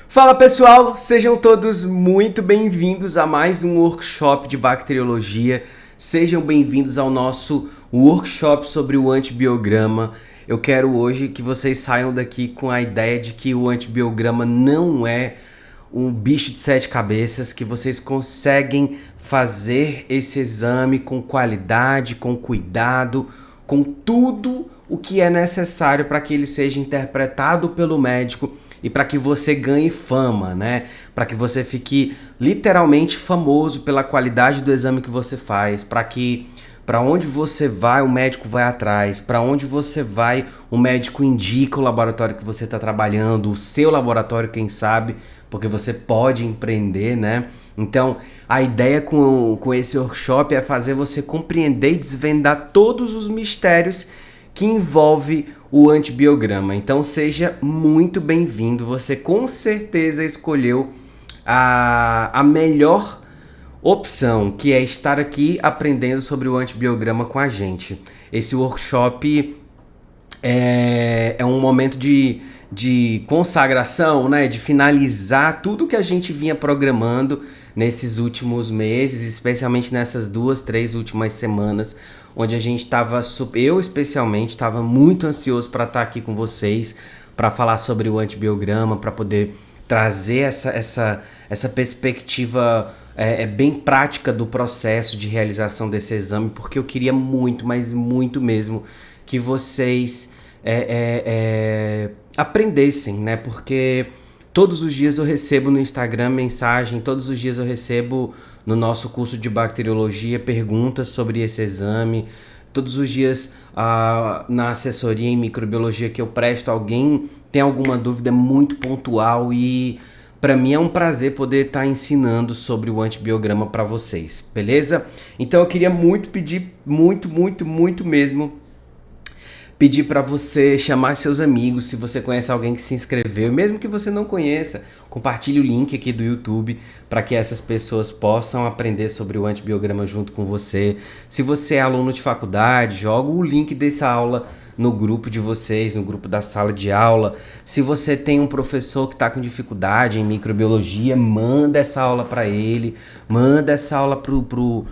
Fala pessoal, sejam todos muito bem-vindos a mais um workshop de bacteriologia. Sejam bem-vindos ao nosso workshop sobre o antibiograma. Eu quero hoje que vocês saiam daqui com a ideia de que o antibiograma não é um bicho de sete cabeças, que vocês conseguem fazer esse exame com qualidade, com cuidado, com tudo o que é necessário para que ele seja interpretado pelo médico e para que você ganhe fama, né? Para que você fique literalmente famoso pela qualidade do exame que você faz, para onde você vai, o médico vai atrás, para onde você vai, o médico indica o laboratório que você está trabalhando, o seu laboratório, quem sabe, porque você pode empreender, né? Então, a ideia com esse workshop é fazer você compreender e desvendar todos os mistérios que envolve o antibiograma. Então seja muito bem-vindo, você com certeza escolheu a melhor opção, que é estar aqui aprendendo sobre o antibiograma com a gente. Esse workshop é um momento de consagração, né? De finalizar tudo que a gente vinha programando nesses últimos meses, especialmente nessas 2-3 últimas semanas, onde a gente estava, eu especialmente, estava muito ansioso para estar aqui com vocês, para falar sobre o antibiograma, para poder trazer essa perspectiva bem prática do processo de realização desse exame, porque eu queria muito, mas muito mesmo, que vocês aprendessem, né? Porque todos os dias eu recebo no Instagram mensagem, todos os dias eu recebo no nosso curso de bacteriologia perguntas sobre esse exame. Todos os dias na assessoria em microbiologia que eu presto, alguém tem alguma dúvida muito pontual e para mim é um prazer poder estar ensinando sobre o antibiograma para vocês, beleza? Então eu queria muito pedir, muito mesmo, pedir para você chamar seus amigos, se você conhece alguém que se inscreveu, mesmo que você não conheça, compartilhe o link aqui do YouTube para que essas pessoas possam aprender sobre o antibiograma junto com você. Se você é aluno de faculdade, joga o link dessa aula no grupo de vocês, no grupo da sala de aula. Se você tem um professor que está com dificuldade em microbiologia, manda essa aula para ele, manda essa aula pro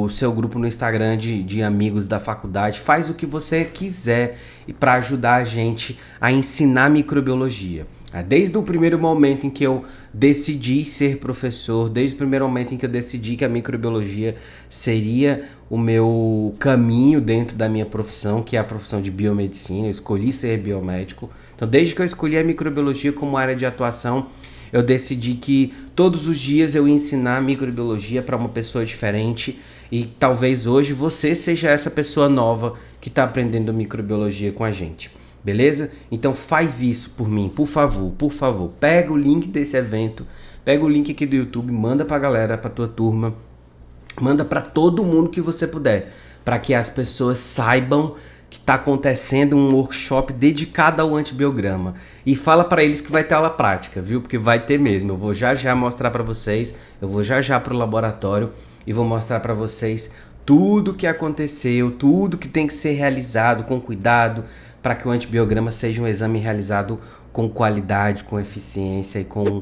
seu grupo no Instagram de amigos da faculdade. Faz o que você quiser para ajudar a gente a ensinar microbiologia. Desde o primeiro momento em que eu decidi ser professor, desde o primeiro momento em que eu decidi que a microbiologia seria o meu caminho dentro da minha profissão, que é a profissão de biomedicina, eu escolhi ser biomédico. Então, desde que eu escolhi a microbiologia como área de atuação, eu decidi que todos os dias eu ia ensinar microbiologia para uma pessoa diferente e talvez hoje você seja essa pessoa nova que está aprendendo microbiologia com a gente, beleza? Então faz isso por mim, por favor. Pega o link desse evento, pega o link aqui do YouTube, manda para a galera, para tua turma, manda para todo mundo que você puder, para que as pessoas saibam que está acontecendo um workshop dedicado ao antibiograma. E fala para eles que vai ter aula prática, viu? Porque vai ter mesmo. Eu vou já mostrar para vocês, eu vou já para o laboratório e vou mostrar para vocês tudo que aconteceu, tudo que tem que ser realizado com cuidado para que o antibiograma seja um exame realizado com qualidade, com eficiência e com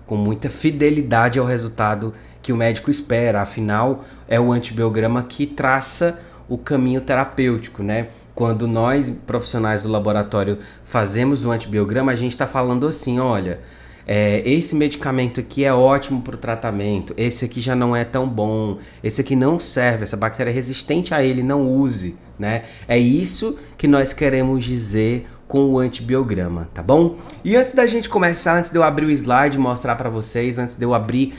muita fidelidade ao resultado que o médico espera. Afinal, é o antibiograma que traça o caminho terapêutico, né? Quando nós, profissionais do laboratório, fazemos o antibiograma, a gente está falando assim, olha, esse medicamento aqui é ótimo para o tratamento, esse aqui já não é tão bom, esse aqui não serve, essa bactéria é resistente a ele, não use, né? É isso que nós queremos dizer com o antibiograma, tá bom? E antes da gente começar, antes de eu abrir o slide e mostrar para vocês, antes de eu abrir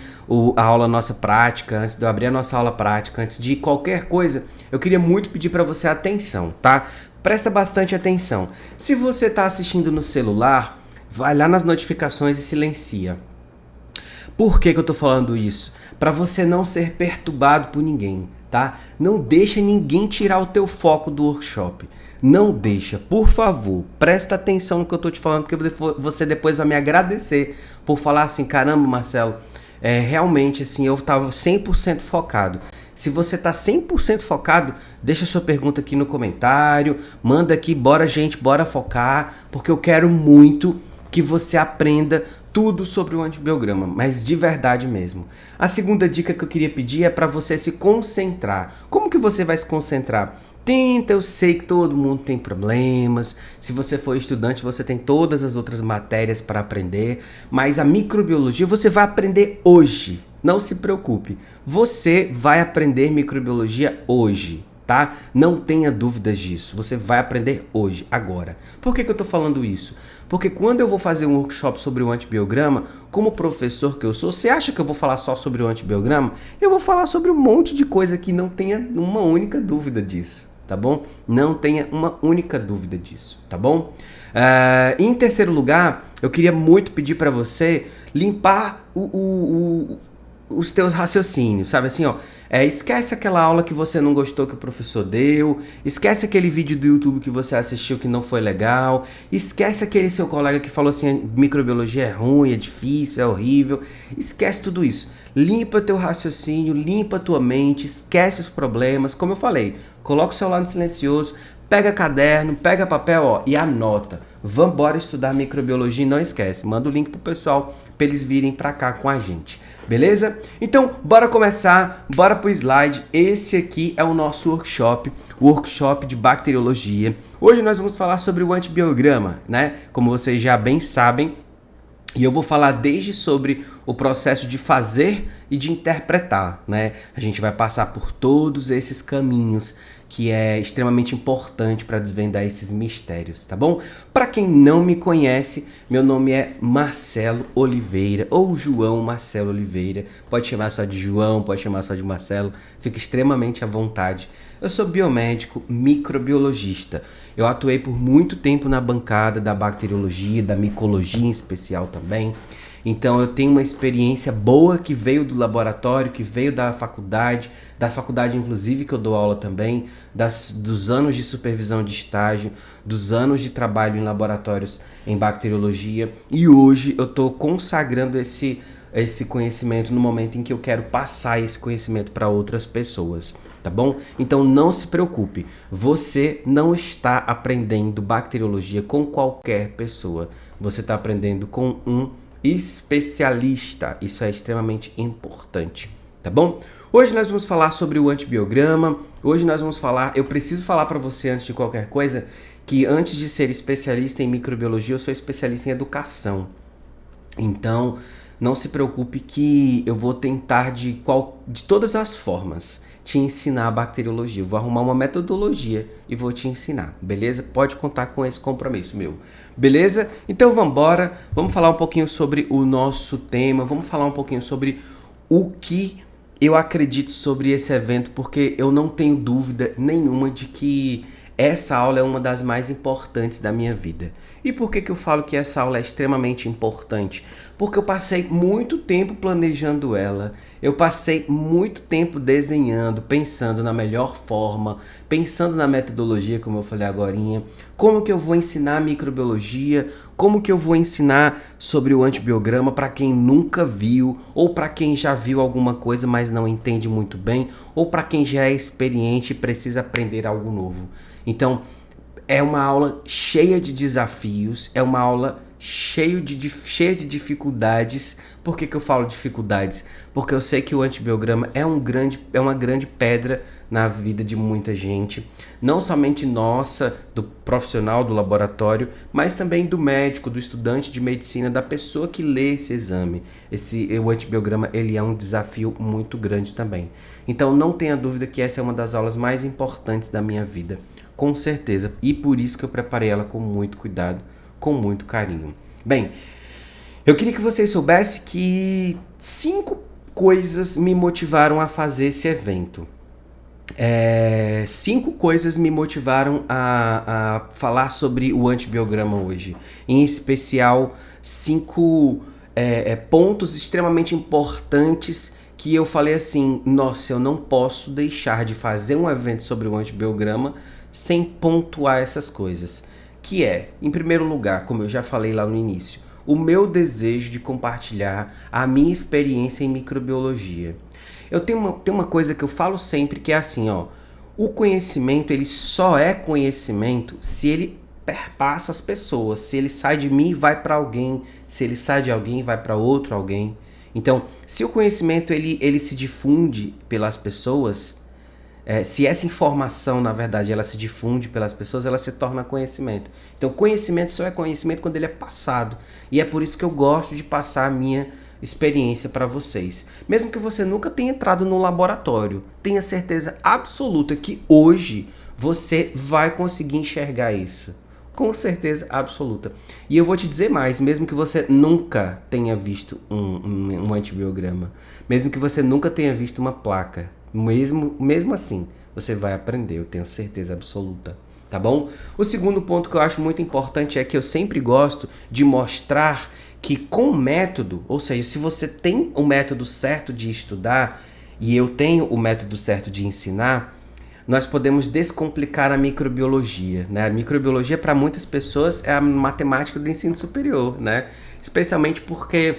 a aula nossa prática, antes de eu abrir a nossa aula prática, antes de qualquer coisa, eu queria muito pedir para você atenção, tá? Presta bastante atenção. Se você tá assistindo no celular, vai lá nas notificações e silencia. Por que eu tô falando isso? Para você não ser perturbado por ninguém, tá? Não deixa ninguém tirar o teu foco do workshop. Não deixa, por favor, presta atenção no que eu tô te falando, porque você depois vai me agradecer por falar assim, caramba, Marcelo, realmente assim, eu tava 100% focado. Se você tá 100% focado, deixa sua pergunta aqui no comentário, manda aqui, bora gente, bora focar, porque eu quero muito que você aprenda tudo sobre o antibiograma, mas de verdade mesmo. A segunda dica que eu queria pedir é para você se concentrar. Como que você vai se concentrar? Tenta, eu sei que todo mundo tem problemas. Se você for estudante, você tem todas as outras matérias para aprender, mas a microbiologia você vai aprender hoje. Não se preocupe. Você vai aprender microbiologia hoje, tá? Não tenha dúvidas disso. Você vai aprender hoje, agora. Por que eu tô falando isso? Porque quando eu vou fazer um workshop sobre o antibiograma, como professor que eu sou, você acha que eu vou falar só sobre o antibiograma? Eu vou falar sobre um monte de coisa que não tenha uma única dúvida disso, tá bom? Não tenha uma única dúvida disso, tá bom? Em terceiro lugar, eu queria muito pedir para você limpar os teus raciocínios, sabe assim, ó, esquece aquela aula que você não gostou que o professor deu, esquece aquele vídeo do YouTube que você assistiu que não foi legal, esquece aquele seu colega que falou assim, microbiologia é ruim, é difícil, é horrível, esquece tudo isso, limpa teu raciocínio, limpa tua mente, esquece os problemas, como eu falei, coloca o celular no silencioso, pega caderno, pega papel, ó, e anota. Vambora estudar microbiologia e não esquece, manda o link pro pessoal pra eles virem pra cá com a gente, beleza? Então, bora começar, bora pro slide. Esse aqui é o nosso workshop, o workshop de bacteriologia. Hoje nós vamos falar sobre o antibiograma, né? Como vocês já bem sabem, e eu vou falar desde sobre o processo de fazer e de interpretar, né? A gente vai passar por todos esses caminhos que é extremamente importante para desvendar esses mistérios, tá bom? Para quem não me conhece, meu nome é Marcelo Oliveira, ou João Marcelo Oliveira. Pode chamar só de João, pode chamar só de Marcelo, fica extremamente à vontade. Eu sou biomédico, microbiologista. Eu atuei por muito tempo na bancada da bacteriologia, da micologia em especial também. Então eu tenho uma experiência boa que veio do laboratório, que veio da faculdade inclusive que eu dou aula também, dos anos de supervisão de estágio, dos anos de trabalho em laboratórios em bacteriologia, e hoje eu estou consagrando esse conhecimento no momento em que eu quero passar esse conhecimento para outras pessoas, tá bom? Então não se preocupe, você não está aprendendo bacteriologia com qualquer pessoa, você está aprendendo com um especialista, isso é extremamente importante, tá bom? Hoje nós vamos falar sobre o antibiograma, hoje nós vamos falar, eu preciso falar para você antes de qualquer coisa, que antes de ser especialista em microbiologia, eu sou especialista em educação, então não se preocupe que eu vou tentar de todas as formas te ensinar a bacteriologia. Eu vou arrumar uma metodologia e vou te ensinar, beleza? Pode contar com esse compromisso meu, beleza? Então vamos falar um pouquinho sobre o nosso tema, vamos falar um pouquinho sobre o que eu acredito sobre esse evento, porque eu não tenho dúvida nenhuma de que essa aula é uma das mais importantes da minha vida. E por que eu falo que essa aula é extremamente importante? Porque eu passei muito tempo planejando ela, eu passei muito tempo desenhando, pensando na melhor forma, pensando na metodologia, como eu falei agorinha, como que eu vou ensinar microbiologia, como que eu vou ensinar sobre o antibiograma para quem nunca viu, ou para quem já viu alguma coisa, mas não entende muito bem, ou para quem já é experiente e precisa aprender algo novo. Então, é uma aula cheia de desafios, é uma aula cheia de dificuldades. Por que eu falo dificuldades? Porque eu sei que o antibiograma é uma grande pedra na vida de muita gente, não somente nossa, do profissional do laboratório, mas também do médico, do estudante de medicina, da pessoa que lê esse exame. O antibiograma, ele é um desafio muito grande também. Então não tenha dúvida que essa é uma das aulas mais importantes da minha vida, com certeza, e por isso que eu preparei ela com muito cuidado, com muito carinho. Bem, eu queria que vocês soubessem que 5 coisas me motivaram a fazer esse evento. 5 coisas me motivaram a falar sobre o antibiograma hoje. Em especial, 5 pontos extremamente importantes que eu falei assim, nossa, eu não posso deixar de fazer um evento sobre o antibiograma sem pontuar essas coisas. Que é, em primeiro lugar, como eu já falei lá no início, o meu desejo de compartilhar a minha experiência em microbiologia. Eu tenho uma coisa que eu falo sempre que é assim, ó. O conhecimento, ele só é conhecimento se ele perpassa as pessoas, se ele sai de mim e vai para alguém, se ele sai de alguém e vai para outro alguém. Então, se o conhecimento ele se difunde pelas pessoas, se essa informação, na verdade, ela se difunde pelas pessoas, ela se torna conhecimento. Então, conhecimento só é conhecimento quando ele é passado. E é por isso que eu gosto de passar a minha experiência para vocês. Mesmo que você nunca tenha entrado no laboratório, tenha certeza absoluta que hoje você vai conseguir enxergar isso. Com certeza absoluta. E eu vou te dizer mais, mesmo que você nunca tenha visto um antibiograma, mesmo que você nunca tenha visto uma placa, mesmo assim, você vai aprender, eu tenho certeza absoluta. Tá bom? O segundo ponto que eu acho muito importante é que eu sempre gosto de mostrar que com método, ou seja, se você tem o método certo de estudar e eu tenho o método certo de ensinar, nós podemos descomplicar a microbiologia, né? A microbiologia para muitas pessoas é a matemática do ensino superior, né? Especialmente porque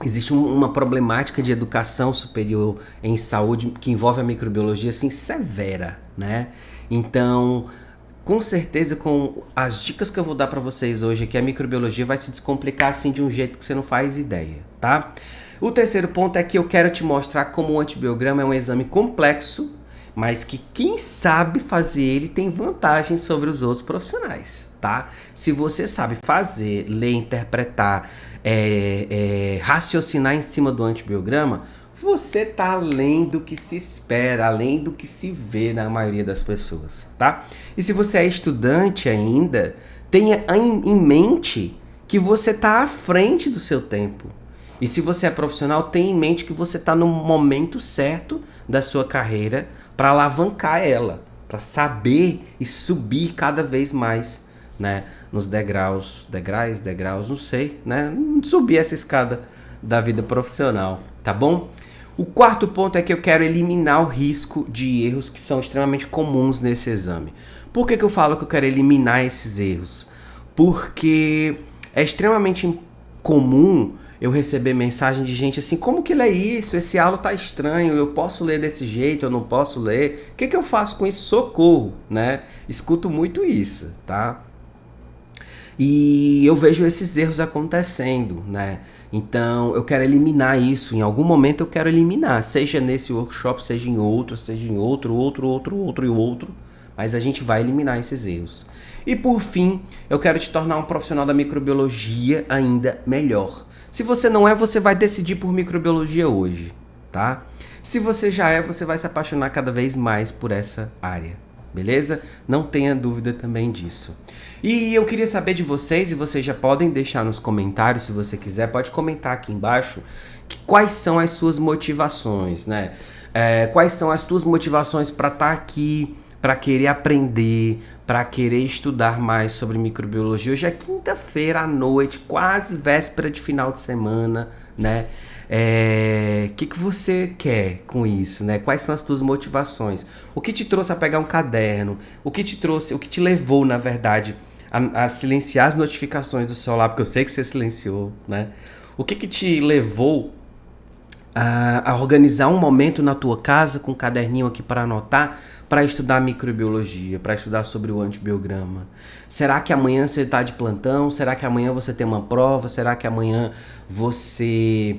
existe uma problemática de educação superior em saúde que envolve a microbiologia assim severa, né? Então, com certeza, com as dicas que eu vou dar para vocês hoje aqui, a microbiologia vai se descomplicar assim de um jeito que você não faz ideia, tá? O terceiro ponto é que eu quero te mostrar como o antibiograma é um exame complexo, mas que quem sabe fazer ele tem vantagem sobre os outros profissionais, tá? Se você sabe fazer, ler, interpretar, raciocinar em cima do antibiograma, você tá além do que se espera, além do que se vê na maioria das pessoas, tá? E se você é estudante ainda, tenha em mente que você tá à frente do seu tempo. E se você é profissional, tenha em mente que você está no momento certo da sua carreira para alavancar ela, para saber e subir cada vez mais, né, nos degraus, não sei, né, subir essa escada da vida profissional, tá bom? O quarto ponto é que eu quero eliminar o risco de erros que são extremamente comuns nesse exame. Por que eu falo que eu quero eliminar esses erros? Porque é extremamente comum eu receber mensagem de gente assim, como que lê isso? Esse aula tá estranho, eu posso ler desse jeito, eu não posso ler. O que eu faço com isso? Socorro, né? Escuto muito isso, tá? E eu vejo esses erros acontecendo, né? Então eu quero eliminar isso. Em algum momento eu quero eliminar, seja nesse workshop, seja em outro, outro. Mas a gente vai eliminar esses erros. E por fim, eu quero te tornar um profissional da microbiologia ainda melhor. Se você não é, você vai decidir por microbiologia hoje, tá? Se você já é, você vai se apaixonar cada vez mais por essa área, beleza? Não tenha dúvida também disso. E eu queria saber de vocês, e vocês já podem deixar nos comentários, se você quiser, pode comentar aqui embaixo, quais são as suas motivações, né? Quais são as tuas motivações para estar aqui, para querer aprender, para querer estudar mais sobre microbiologia. Hoje é quinta-feira à noite, quase véspera de final de semana, né? Que você quer com isso, né? Quais são as tuas motivações? O que te trouxe a pegar um caderno? O que te levou, na verdade, a silenciar as notificações do celular? Porque eu sei que você silenciou, né? O que te levou a organizar um momento na tua casa com um caderninho aqui para anotar, para estudar microbiologia, para estudar sobre o antibiograma? Será que amanhã você está de plantão? Será que amanhã você tem uma prova? Será que amanhã você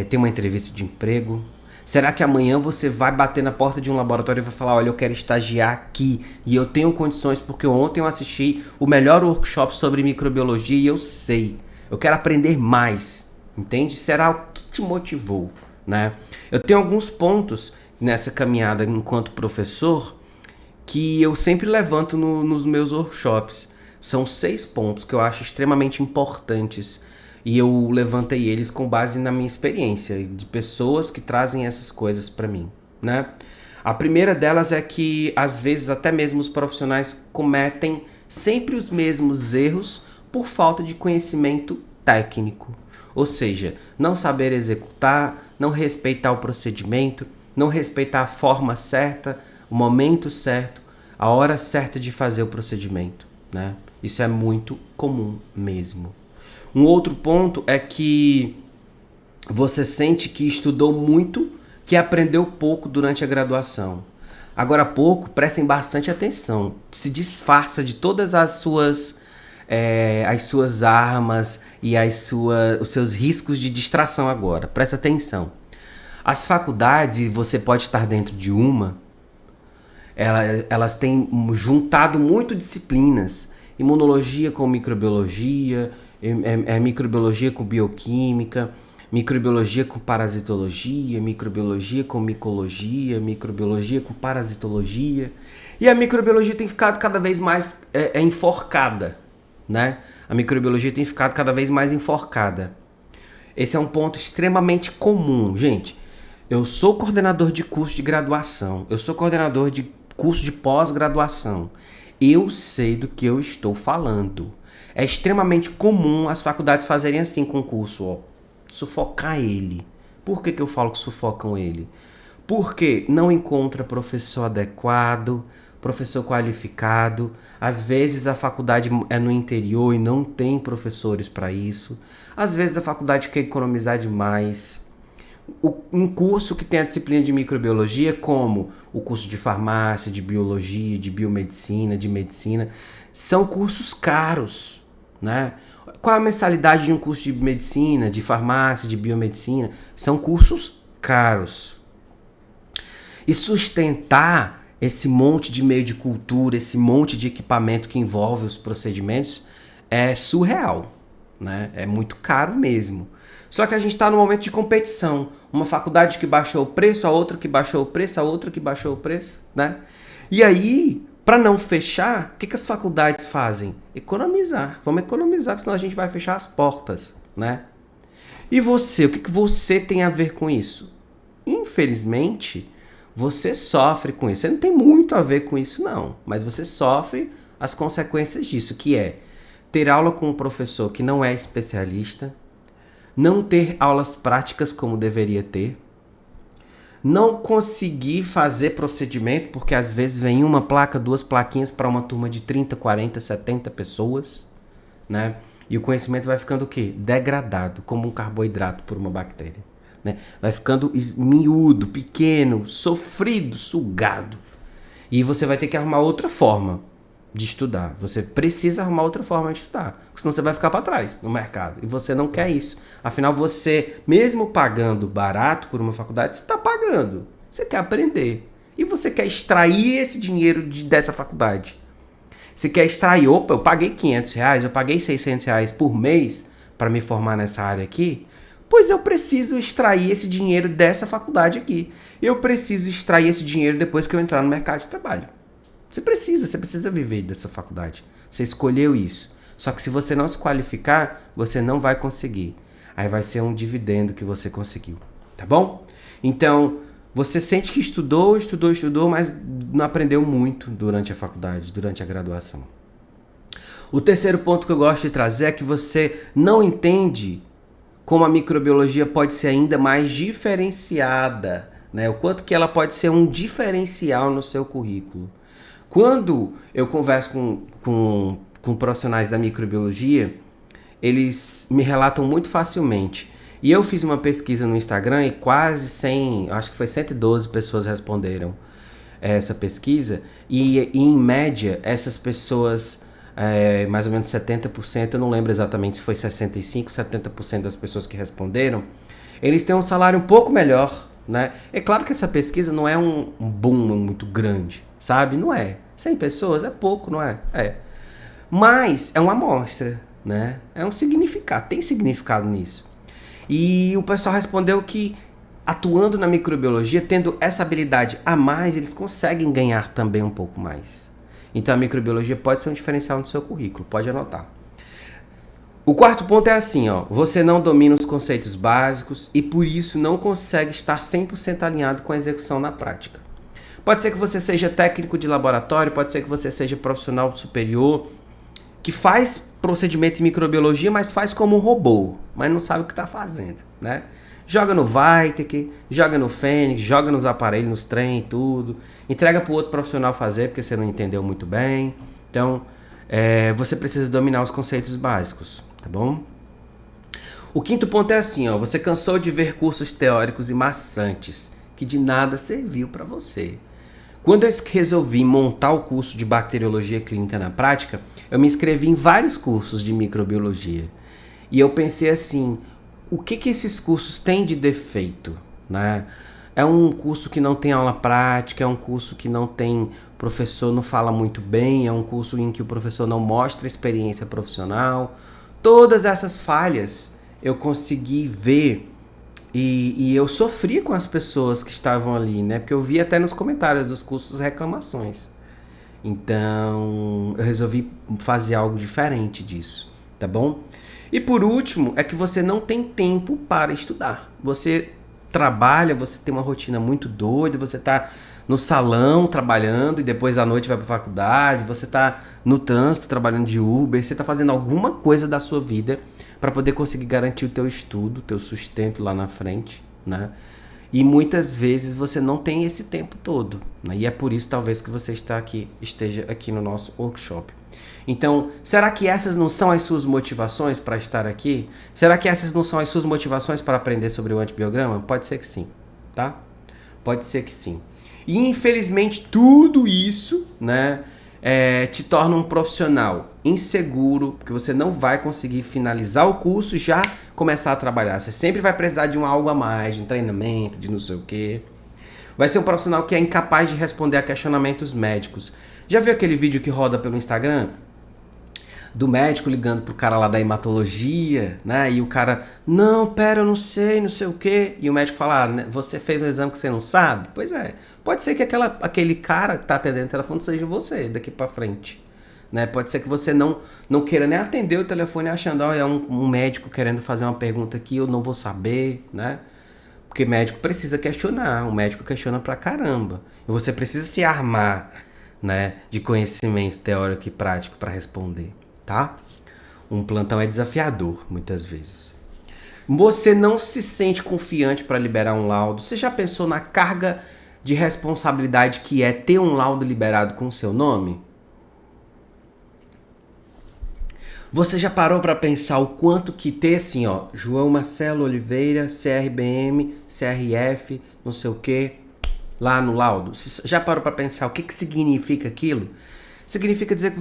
tem uma entrevista de emprego? Será que amanhã você vai bater na porta de um laboratório e vai falar, olha, eu quero estagiar aqui e eu tenho condições porque ontem eu assisti o melhor workshop sobre microbiologia e eu sei, eu quero aprender mais, entende? Será o que te motivou, né? Eu tenho alguns pontos nessa caminhada enquanto professor que eu sempre levanto nos meus workshops. São 6 pontos que eu acho extremamente importantes e eu levantei eles com base na minha experiência de pessoas que trazem essas coisas para mim, né? A primeira delas é que às vezes até mesmo os profissionais cometem sempre os mesmos erros por falta de conhecimento técnico. Ou seja, não saber executar, não respeitar o procedimento, não respeitar a forma certa, o momento certo, a hora certa de fazer o procedimento, né? Isso é muito comum mesmo. Um outro ponto é que você sente que estudou muito, que aprendeu pouco durante a graduação. Agora há pouco, prestem bastante atenção. Se disfarça de todas as suas armas e os seus riscos de distração agora. Presta atenção. As faculdades, e você pode estar dentro de uma, elas têm juntado muito disciplinas. Imunologia com microbiologia, microbiologia com bioquímica, microbiologia com parasitologia, microbiologia com micologia, microbiologia com parasitologia. E a microbiologia tem ficado cada vez mais enforcada, né? A microbiologia tem ficado cada vez mais enforcada. Esse é um ponto extremamente comum. Gente, eu sou coordenador de curso de graduação, eu sou coordenador de curso de pós-graduação. Eu sei do que eu estou falando. É extremamente comum as faculdades fazerem assim com o curso, ó. Sufocar ele. Por que eu falo que sufocam ele? Porque não encontra professor adequado, professor qualificado. Às vezes a faculdade é no interior e não tem professores para isso. Às vezes a faculdade quer economizar demais. Um curso que tem a disciplina de microbiologia, como o curso de farmácia, de biologia, de biomedicina, de medicina, são cursos caros, né? Qual a mensalidade de um curso de medicina, de farmácia, de biomedicina? São cursos caros. E sustentar esse monte de meio de cultura, esse monte de equipamento que envolve os procedimentos é surreal, né? É muito caro mesmo. Só que a gente está no momento de competição. Uma faculdade que baixou o preço, a outra que baixou o preço, a outra que baixou o preço, né? E aí, para não fechar, o que as faculdades fazem? Economizar. Vamos economizar, porque senão a gente vai fechar as portas, né? E você, o que você tem a ver com isso? Infelizmente, você sofre com isso. Você não tem muito a ver com isso, não. Mas você sofre as consequências disso, que é ter aula com um professor que não é especialista, não ter aulas práticas como deveria ter, não conseguir fazer procedimento, porque às vezes vem uma placa, duas plaquinhas para uma turma de 30, 40, 70 pessoas, né? E o conhecimento vai ficando o quê? Degradado, como um carboidrato por uma bactéria, né? Vai ficando miúdo, pequeno, sofrido, sugado. E você vai ter que arrumar outra forma de estudar. Você precisa arrumar outra forma de estudar, senão você vai ficar para trás no mercado. E você não quer isso. Afinal, você, mesmo pagando barato por uma faculdade, você está pagando. Você quer aprender. E você quer extrair esse dinheiro dessa faculdade. Você quer extrair, opa, eu paguei R$500, eu paguei R$600 por mês para me formar nessa área aqui. Pois eu preciso extrair esse dinheiro dessa faculdade aqui. Eu preciso extrair esse dinheiro depois que eu entrar no mercado de trabalho. Você precisa viver dessa faculdade. Você escolheu isso. Só que se você não se qualificar, você não vai conseguir. Aí vai ser um dividendo que você conseguiu. Tá bom? Então, você sente que estudou, mas não aprendeu muito durante a faculdade, durante a graduação. O terceiro ponto que eu gosto de trazer é que você não entende como a microbiologia pode ser ainda mais diferenciada, né? O quanto que ela pode ser um diferencial no seu currículo. Quando eu converso com profissionais da microbiologia, eles me relatam muito facilmente. E eu fiz uma pesquisa no Instagram e quase 100, acho que foi 112 pessoas responderam essa pesquisa. E em média, essas pessoas, mais ou menos 70%, eu não lembro exatamente se foi 65%, 70% das pessoas que responderam, eles têm um salário um pouco melhor, né? É claro que essa pesquisa não é um boom muito grande, sabe? Não é. 100 pessoas é pouco, não é? É. Mas é uma amostra, né? É um significado, tem significado nisso. E o pessoal respondeu que atuando na microbiologia, tendo essa habilidade a mais, eles conseguem ganhar também um pouco mais. Então a microbiologia pode ser um diferencial no seu currículo, pode anotar. O quarto ponto é assim, ó, você não domina os conceitos básicos e por isso não consegue estar 100% alinhado com a execução na prática. Pode ser que você seja técnico de laboratório, pode ser que você seja profissional superior, que faz procedimento em microbiologia, mas faz como um robô, mas não sabe o que está fazendo, né? Joga no Vitek, joga no Fênix, joga nos aparelhos, nos trem, tudo. Entrega para o outro profissional fazer, porque você não entendeu muito bem. Então, você precisa dominar os conceitos básicos. tá bom? O quinto ponto é assim, ó, você cansou de ver cursos teóricos e maçantes, que de nada serviu para você. Quando eu resolvi montar o curso de bacteriologia clínica na prática, eu me inscrevi em vários cursos de microbiologia. E eu pensei assim, o que esses cursos têm de defeito, né? É um curso que não tem aula prática, é um curso que não tem professor, não fala muito bem, é um curso em que o professor não mostra experiência profissional. Todas essas falhas eu consegui ver e eu sofri com as pessoas que estavam ali, né? Porque eu vi até nos comentários dos cursos reclamações. Então, eu resolvi fazer algo diferente disso, tá bom? E por último, é que você não tem tempo para estudar. Você trabalha, você tem uma rotina muito doida, você tá no salão trabalhando e depois à noite vai para faculdade, você tá no trânsito trabalhando de Uber, você tá fazendo alguma coisa da sua vida para poder conseguir garantir o teu estudo, o teu sustento lá na frente, né? E muitas vezes você não tem esse tempo todo, né? E é por isso talvez que você esteja aqui no nosso workshop. Então, será que essas não são as suas motivações para estar aqui? Será que essas não são as suas motivações para aprender sobre o antibiograma? Pode ser que sim, tá? Pode ser que sim. E infelizmente tudo isso, né, te torna um profissional inseguro, porque você não vai conseguir finalizar o curso e já começar a trabalhar. Você sempre vai precisar de um algo a mais, de um treinamento, de não sei o quê. Vai ser um profissional que é incapaz de responder a questionamentos médicos. Já viu aquele vídeo que roda pelo Instagram? Do médico ligando pro cara lá da hematologia, né? E o cara, não, pera, eu não sei o quê. E o médico fala, você fez um exame que você não sabe? Pois é, pode ser que aquele cara que tá atendendo o telefone seja você daqui pra frente. Né? Pode ser que você não queira nem atender o telefone achando, é um médico querendo fazer uma pergunta aqui, eu não vou saber, né? Porque médico precisa questionar, o médico questiona pra caramba. E você precisa se armar, né, de conhecimento teórico e prático para responder, tá? Um plantão é desafiador, muitas vezes. Você não se sente confiante para liberar um laudo? Você já pensou na carga de responsabilidade que é ter um laudo liberado com o seu nome? Você já parou para pensar o quanto que ter assim, ó, João Marcelo Oliveira, CRBM, CRF, não sei o que, lá no laudo? Você já parou para pensar o que significa aquilo? Significa dizer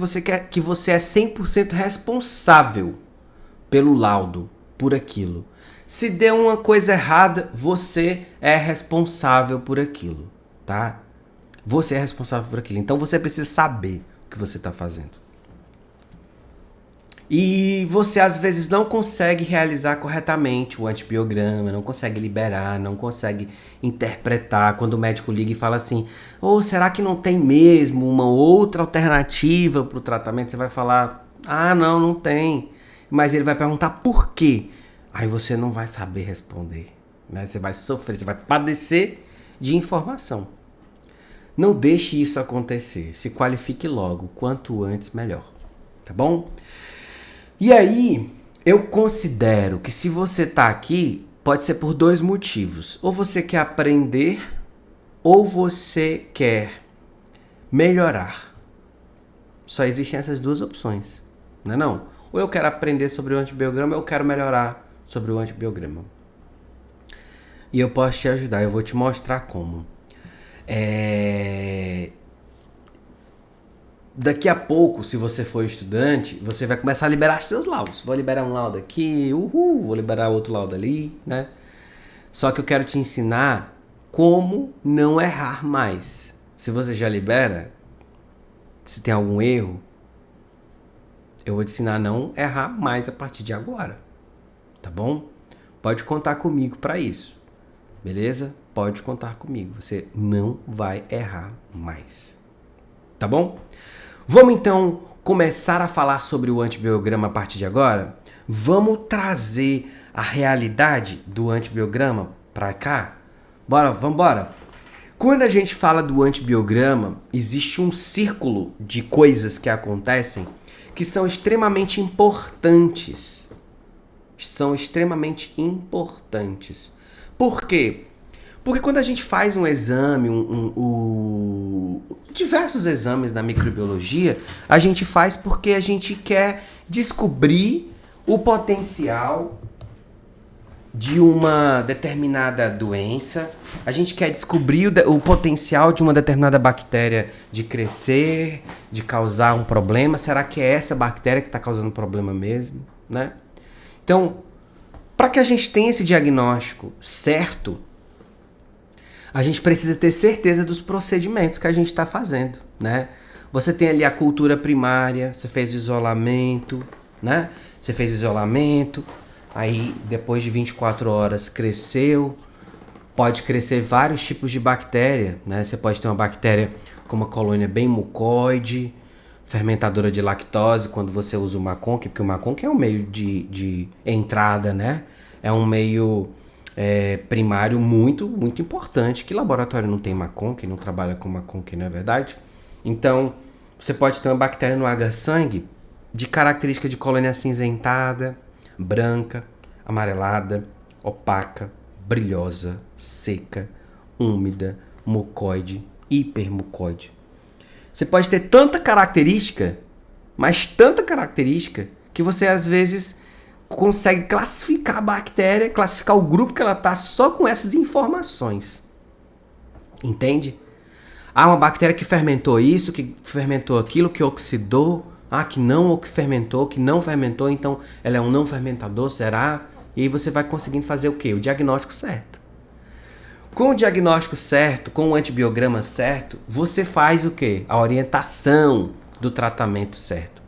que você é 100% responsável pelo laudo, por aquilo. Se der uma coisa errada, você é responsável por aquilo, tá? Você é responsável por aquilo. Então você precisa saber o que você está fazendo. E você às vezes não consegue realizar corretamente o antibiograma, não consegue liberar, não consegue interpretar. Quando o médico liga e fala assim, será que não tem mesmo uma outra alternativa para o tratamento? Você vai falar, não tem. Mas ele vai perguntar por quê? Aí você não vai saber responder, né? Você vai sofrer, você vai padecer de informação. Não deixe isso acontecer, se qualifique logo, quanto antes melhor, tá bom? E aí, eu considero que se você tá aqui, pode ser por dois motivos. Ou você quer aprender, ou você quer melhorar. Só existem essas duas opções, não é não? Ou eu quero aprender sobre o antibiograma, ou eu quero melhorar sobre o antibiograma. E eu posso te ajudar, eu vou te mostrar como. Daqui a pouco, se você for estudante, você vai começar a liberar seus laudos. Vou liberar um laudo aqui, vou liberar outro laudo ali, né? Só que eu quero te ensinar como não errar mais. Se você já libera, se tem algum erro, eu vou te ensinar a não errar mais a partir de agora, tá bom? Pode contar comigo para isso, beleza? Pode contar comigo, você não vai errar mais, tá bom? Vamos então começar a falar sobre o antibiograma a partir de agora? Vamos trazer a realidade do antibiograma para cá? Vamos embora? Quando a gente fala do antibiograma, existe um círculo de coisas que acontecem que são extremamente importantes. São extremamente importantes. Por quê? Porque quando a gente faz um exame, diversos exames na microbiologia, a gente faz porque a gente quer descobrir o potencial de uma determinada doença, a gente quer descobrir o potencial de uma determinada bactéria de crescer, de causar um problema. Será que é essa bactéria que está causando problema mesmo, né? Então, para que a gente tenha esse diagnóstico certo, a gente precisa ter certeza dos procedimentos que a gente está fazendo, né? Você tem ali a cultura primária, você fez o isolamento, né? Você fez o isolamento, aí depois de 24 horas cresceu, pode crescer vários tipos de bactéria, né? Você pode ter uma bactéria com uma colônia bem mucoide, fermentadora de lactose, quando você usa o Maconque, porque o Maconque é um meio de entrada, né? É um meio primário muito, muito importante. Que laboratório não tem Maconque, não trabalha com Maconque, não é verdade? Então, você pode ter uma bactéria no H-sangue de característica de colônia acinzentada, branca, amarelada, opaca, brilhosa, seca, úmida, mucoide, hipermucoide. Você pode ter tanta característica, mas tanta característica, que você às vezes consegue classificar a bactéria, classificar o grupo que ela está só com essas informações. Entende? Uma bactéria que fermentou isso, que fermentou aquilo, que oxidou, que não fermentou, que não fermentou, então ela é um não fermentador, será? E aí você vai conseguindo fazer o quê? O diagnóstico certo. Com o diagnóstico certo, com o antibiograma certo, você faz o quê? A orientação do tratamento certo.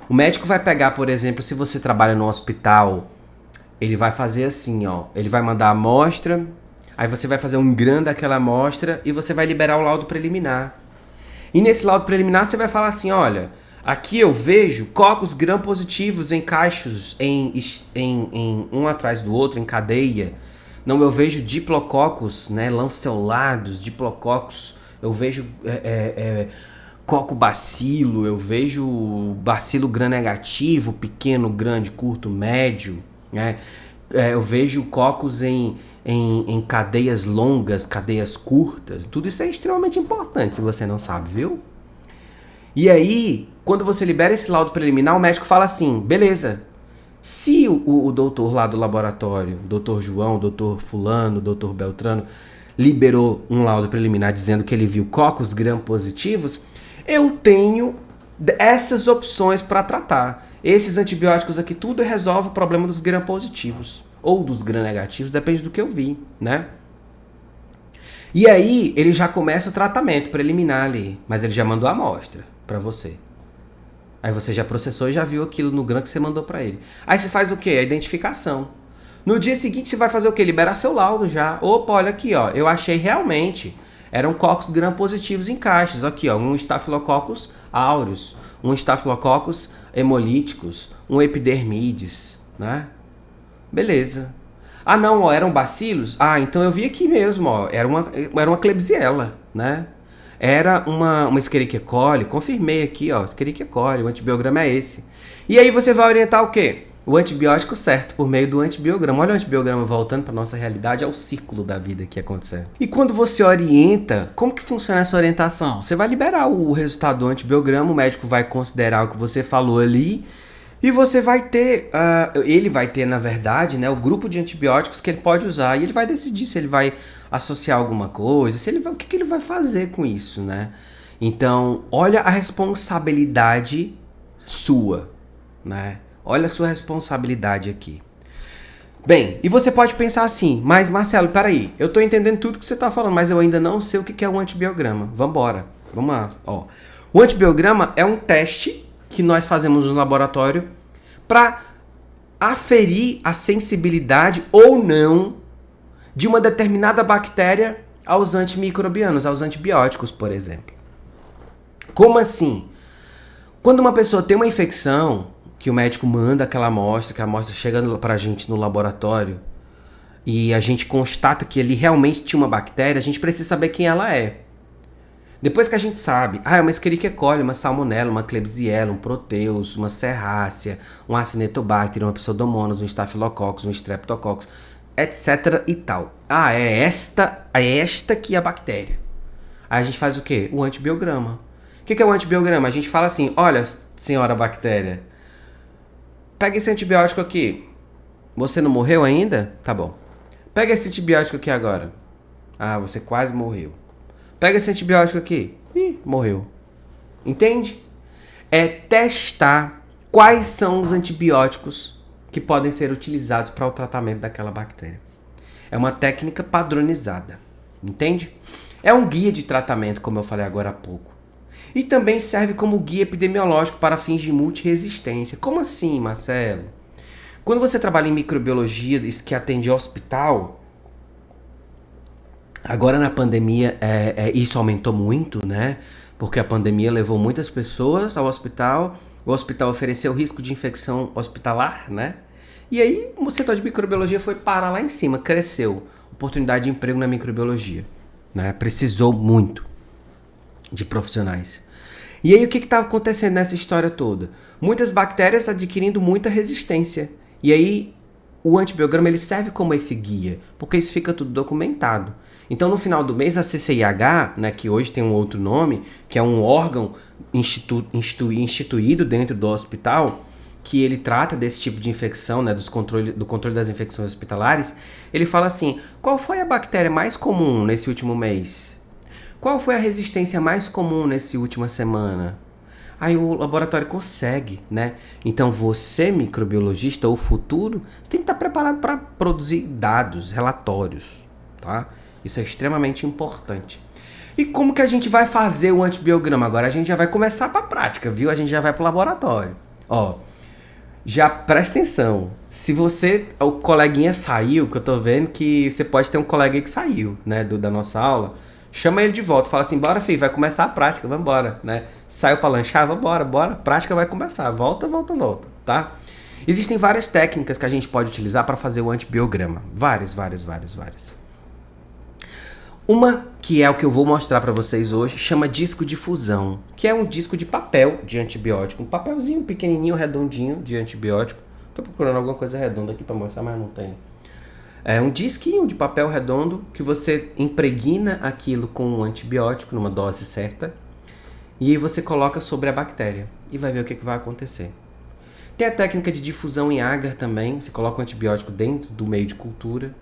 O médico vai pegar, por exemplo, se você trabalha no hospital, ele vai fazer assim, ó. Ele vai mandar a amostra, aí você vai fazer um GRAM daquela amostra e você vai liberar o laudo preliminar. E nesse laudo preliminar você vai falar assim, olha, aqui eu vejo cocos gram-positivos em cachos, em um atrás do outro, em cadeia. Não, eu vejo diplococos, né, lanceolados, diplococos, eu vejo cocobacilo, eu vejo bacilo gram-negativo, pequeno, grande, curto, médio, né? Eu vejo cocos em cadeias longas, cadeias curtas. Tudo isso é extremamente importante, se você não sabe, viu? E aí, quando você libera esse laudo preliminar, o médico fala assim, beleza, se o doutor lá do laboratório, o doutor João, o doutor fulano, o doutor Beltrano, liberou um laudo preliminar dizendo que ele viu cocos gram-positivos, eu tenho essas opções para tratar. Esses antibióticos aqui, tudo resolve o problema dos gram-positivos. Ou dos gram-negativos, depende do que eu vi, né? E aí, ele já começa o tratamento preliminar ali. Mas ele já mandou a amostra para você. Aí você já processou e já viu aquilo no gram que você mandou para ele. Aí você faz o quê? A identificação. No dia seguinte, você vai fazer o quê? Liberar seu laudo já. Opa, olha aqui, ó. Eu achei realmente... Eram cocos gram-positivos em caixas. Aqui, ó, um Staphylococcus aureus, um Staphylococcus hemolíticos, um Epidermides, né? Beleza. Não, ó, eram bacilos? Então eu vi aqui mesmo, ó, era uma Klebsiella, né? Era uma Escherichia coli, confirmei aqui, ó, Escherichia coli, o antibiograma é esse. E aí você vai orientar o quê? O antibiótico certo, por meio do antibiograma. Olha o antibiograma voltando para nossa realidade, é o ciclo da vida que acontecendo. E quando você orienta, como que funciona essa orientação? Você vai liberar o resultado do antibiograma, o médico vai considerar o que você falou ali, e você vai ter, ele vai ter, na verdade, né, o grupo de antibióticos que ele pode usar, e ele vai decidir se ele vai associar alguma coisa, o que ele vai fazer com isso, né? Então, olha a responsabilidade sua, né? Olha a sua responsabilidade aqui. Bem, e você pode pensar assim, mas Marcelo, peraí, eu tô entendendo tudo que você tá falando, mas eu ainda não sei o que é um antibiograma. Vamos lá, ó. O antibiograma é um teste que nós fazemos no laboratório para aferir a sensibilidade ou não de uma determinada bactéria aos antimicrobianos, aos antibióticos, por exemplo. Como assim? Quando uma pessoa tem uma infecção, que o médico manda aquela amostra, que a amostra chega pra gente no laboratório e a gente constata que ele realmente tinha uma bactéria, a gente precisa saber quem ela é. Depois que a gente sabe, é uma Escherichia coli, uma Salmonella, uma Klebsiella, um Proteus, uma Serrácea, um Acinetobacter, uma Pseudomonas, um Staphylococcus, um Streptococcus, etc e tal. É esta que é a bactéria. Aí a gente faz o quê? O antibiograma. O que é o antibiograma? A gente fala assim, olha, senhora bactéria, Pega esse antibiótico aqui. Você não morreu ainda? Tá bom. Pega esse antibiótico aqui agora. Ah, você quase morreu. Pega esse antibiótico aqui. Ih, morreu. Entende? É testar quais são os antibióticos que podem ser utilizados para o tratamento daquela bactéria. É uma técnica padronizada. Entende? É um guia de tratamento, como eu falei agora há pouco. E também serve como guia epidemiológico para fins de multiresistência. Como assim, Marcelo? Quando você trabalha em microbiologia, que atende hospital, agora na pandemia isso aumentou muito, né? Porque a pandemia levou muitas pessoas ao hospital, o hospital ofereceu risco de infecção hospitalar, né? E aí o setor de microbiologia foi parar lá em cima, cresceu. Oportunidade de emprego na microbiologia, né? Precisou muito de profissionais. E aí o que estava acontecendo nessa história toda? Muitas bactérias adquirindo muita resistência. E aí o antibiograma ele serve como esse guia, porque isso fica tudo documentado. Então no final do mês a CCIH, né, que hoje tem um outro nome, que é um órgão instituído dentro do hospital, que ele trata desse tipo de infecção, né, do controle das infecções hospitalares, ele fala assim, qual foi a bactéria mais comum nesse último mês? Qual foi a resistência mais comum nessa última semana? Aí o laboratório consegue, né? Então você, microbiologista ou futuro, você tem que estar preparado para produzir dados, relatórios, tá? Isso é extremamente importante. E como que a gente vai fazer o antibiograma? Agora a gente já vai começar para a prática, viu? A gente já vai para o laboratório. Ó, já presta atenção. Se você, o coleguinha saiu, que eu tô vendo que você pode ter um colega aí que saiu, né, da nossa aula, chama ele de volta, fala assim, bora filho, vai começar a prática, vambora, né? Saiu pra lanchar, vambora, bora, a prática vai começar, volta, tá? Existem várias técnicas que a gente pode utilizar para fazer o antibiograma, várias. Uma, que é o que eu vou mostrar para vocês hoje, chama disco de fusão, que é um disco de papel de antibiótico, um papelzinho pequenininho, redondinho de antibiótico. Tô procurando alguma coisa redonda aqui para mostrar, mas não tem. É um disquinho de papel redondo que você impregna aquilo com um antibiótico numa dose certa e aí você coloca sobre a bactéria e vai ver o que vai acontecer. Tem a técnica de difusão em agar também, você coloca o antibiótico dentro do meio de cultura.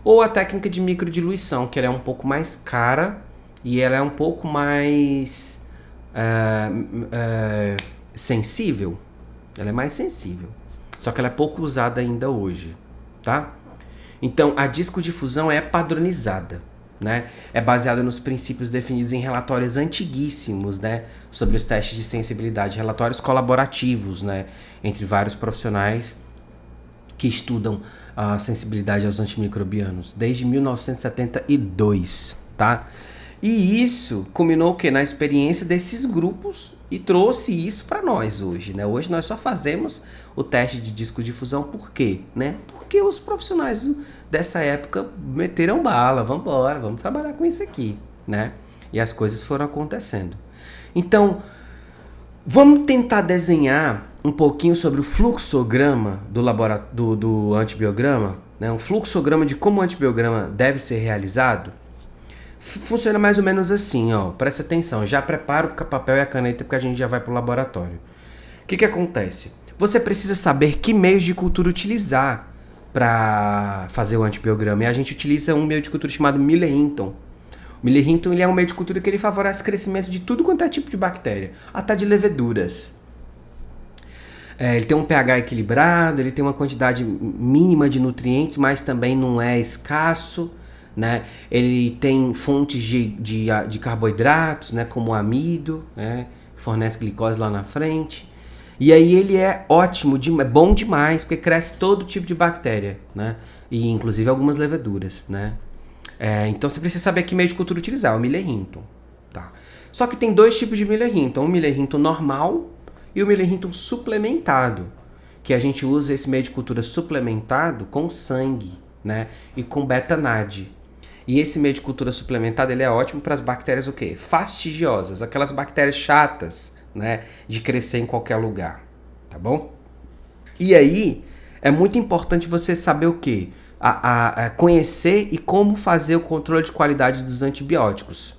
Ou a técnica de microdiluição, que ela é um pouco mais cara e ela é um pouco mais sensível. Ela é mais sensível, só que ela é pouco usada ainda hoje, tá? Então, a discodifusão é padronizada, né? É baseada nos princípios definidos em relatórios antiguíssimos, né? Sobre os testes de sensibilidade, relatórios colaborativos, né? Entre vários profissionais que estudam a sensibilidade aos antimicrobianos, desde 1972, tá? E isso culminou o quê? Na experiência desses grupos e trouxe isso para nós hoje, né? Hoje nós só fazemos o teste de discodifusão, por quê? Né? Porque os profissionais dessa época meteram bala, vamos trabalhar com isso aqui, né? E as coisas foram acontecendo. Então, vamos tentar desenhar um pouquinho sobre o fluxograma do antibiograma, né? Um fluxograma de como o antibiograma deve ser realizado. Funciona mais ou menos assim, ó. Presta atenção, já prepara o papel e a caneta porque a gente já vai para o laboratório. O que acontece? Você precisa saber que meios de cultura utilizar para fazer o antibiograma. E a gente utiliza um meio de cultura chamado Miller-Hinton. O Miller-Hinton ele é um meio de cultura que ele favorece o crescimento de tudo quanto é tipo de bactéria, até de leveduras. Ele tem um pH equilibrado, ele tem uma quantidade mínima de nutrientes, mas também não é escasso, né? Ele tem fontes de carboidratos, né? Como o amido, né? Que fornece glicose lá na frente. E aí ele é ótimo, é bom demais, porque cresce todo tipo de bactéria, né? E inclusive algumas leveduras, né? Então você precisa saber que meio de cultura utilizar, o Miller-Hinton, tá? Só que tem dois tipos de Miller-Hinton, o Miller-Hinton normal e o Miller-Hinton suplementado, que a gente usa esse meio de cultura suplementado com sangue, né? E com beta-NAD. E esse meio de cultura suplementado ele é ótimo para as bactérias o quê? Fastidiosas, aquelas bactérias chatas, né? De crescer em qualquer lugar, tá bom? E aí é muito importante você saber o quê? Conhecer e como fazer o controle de qualidade dos antibióticos.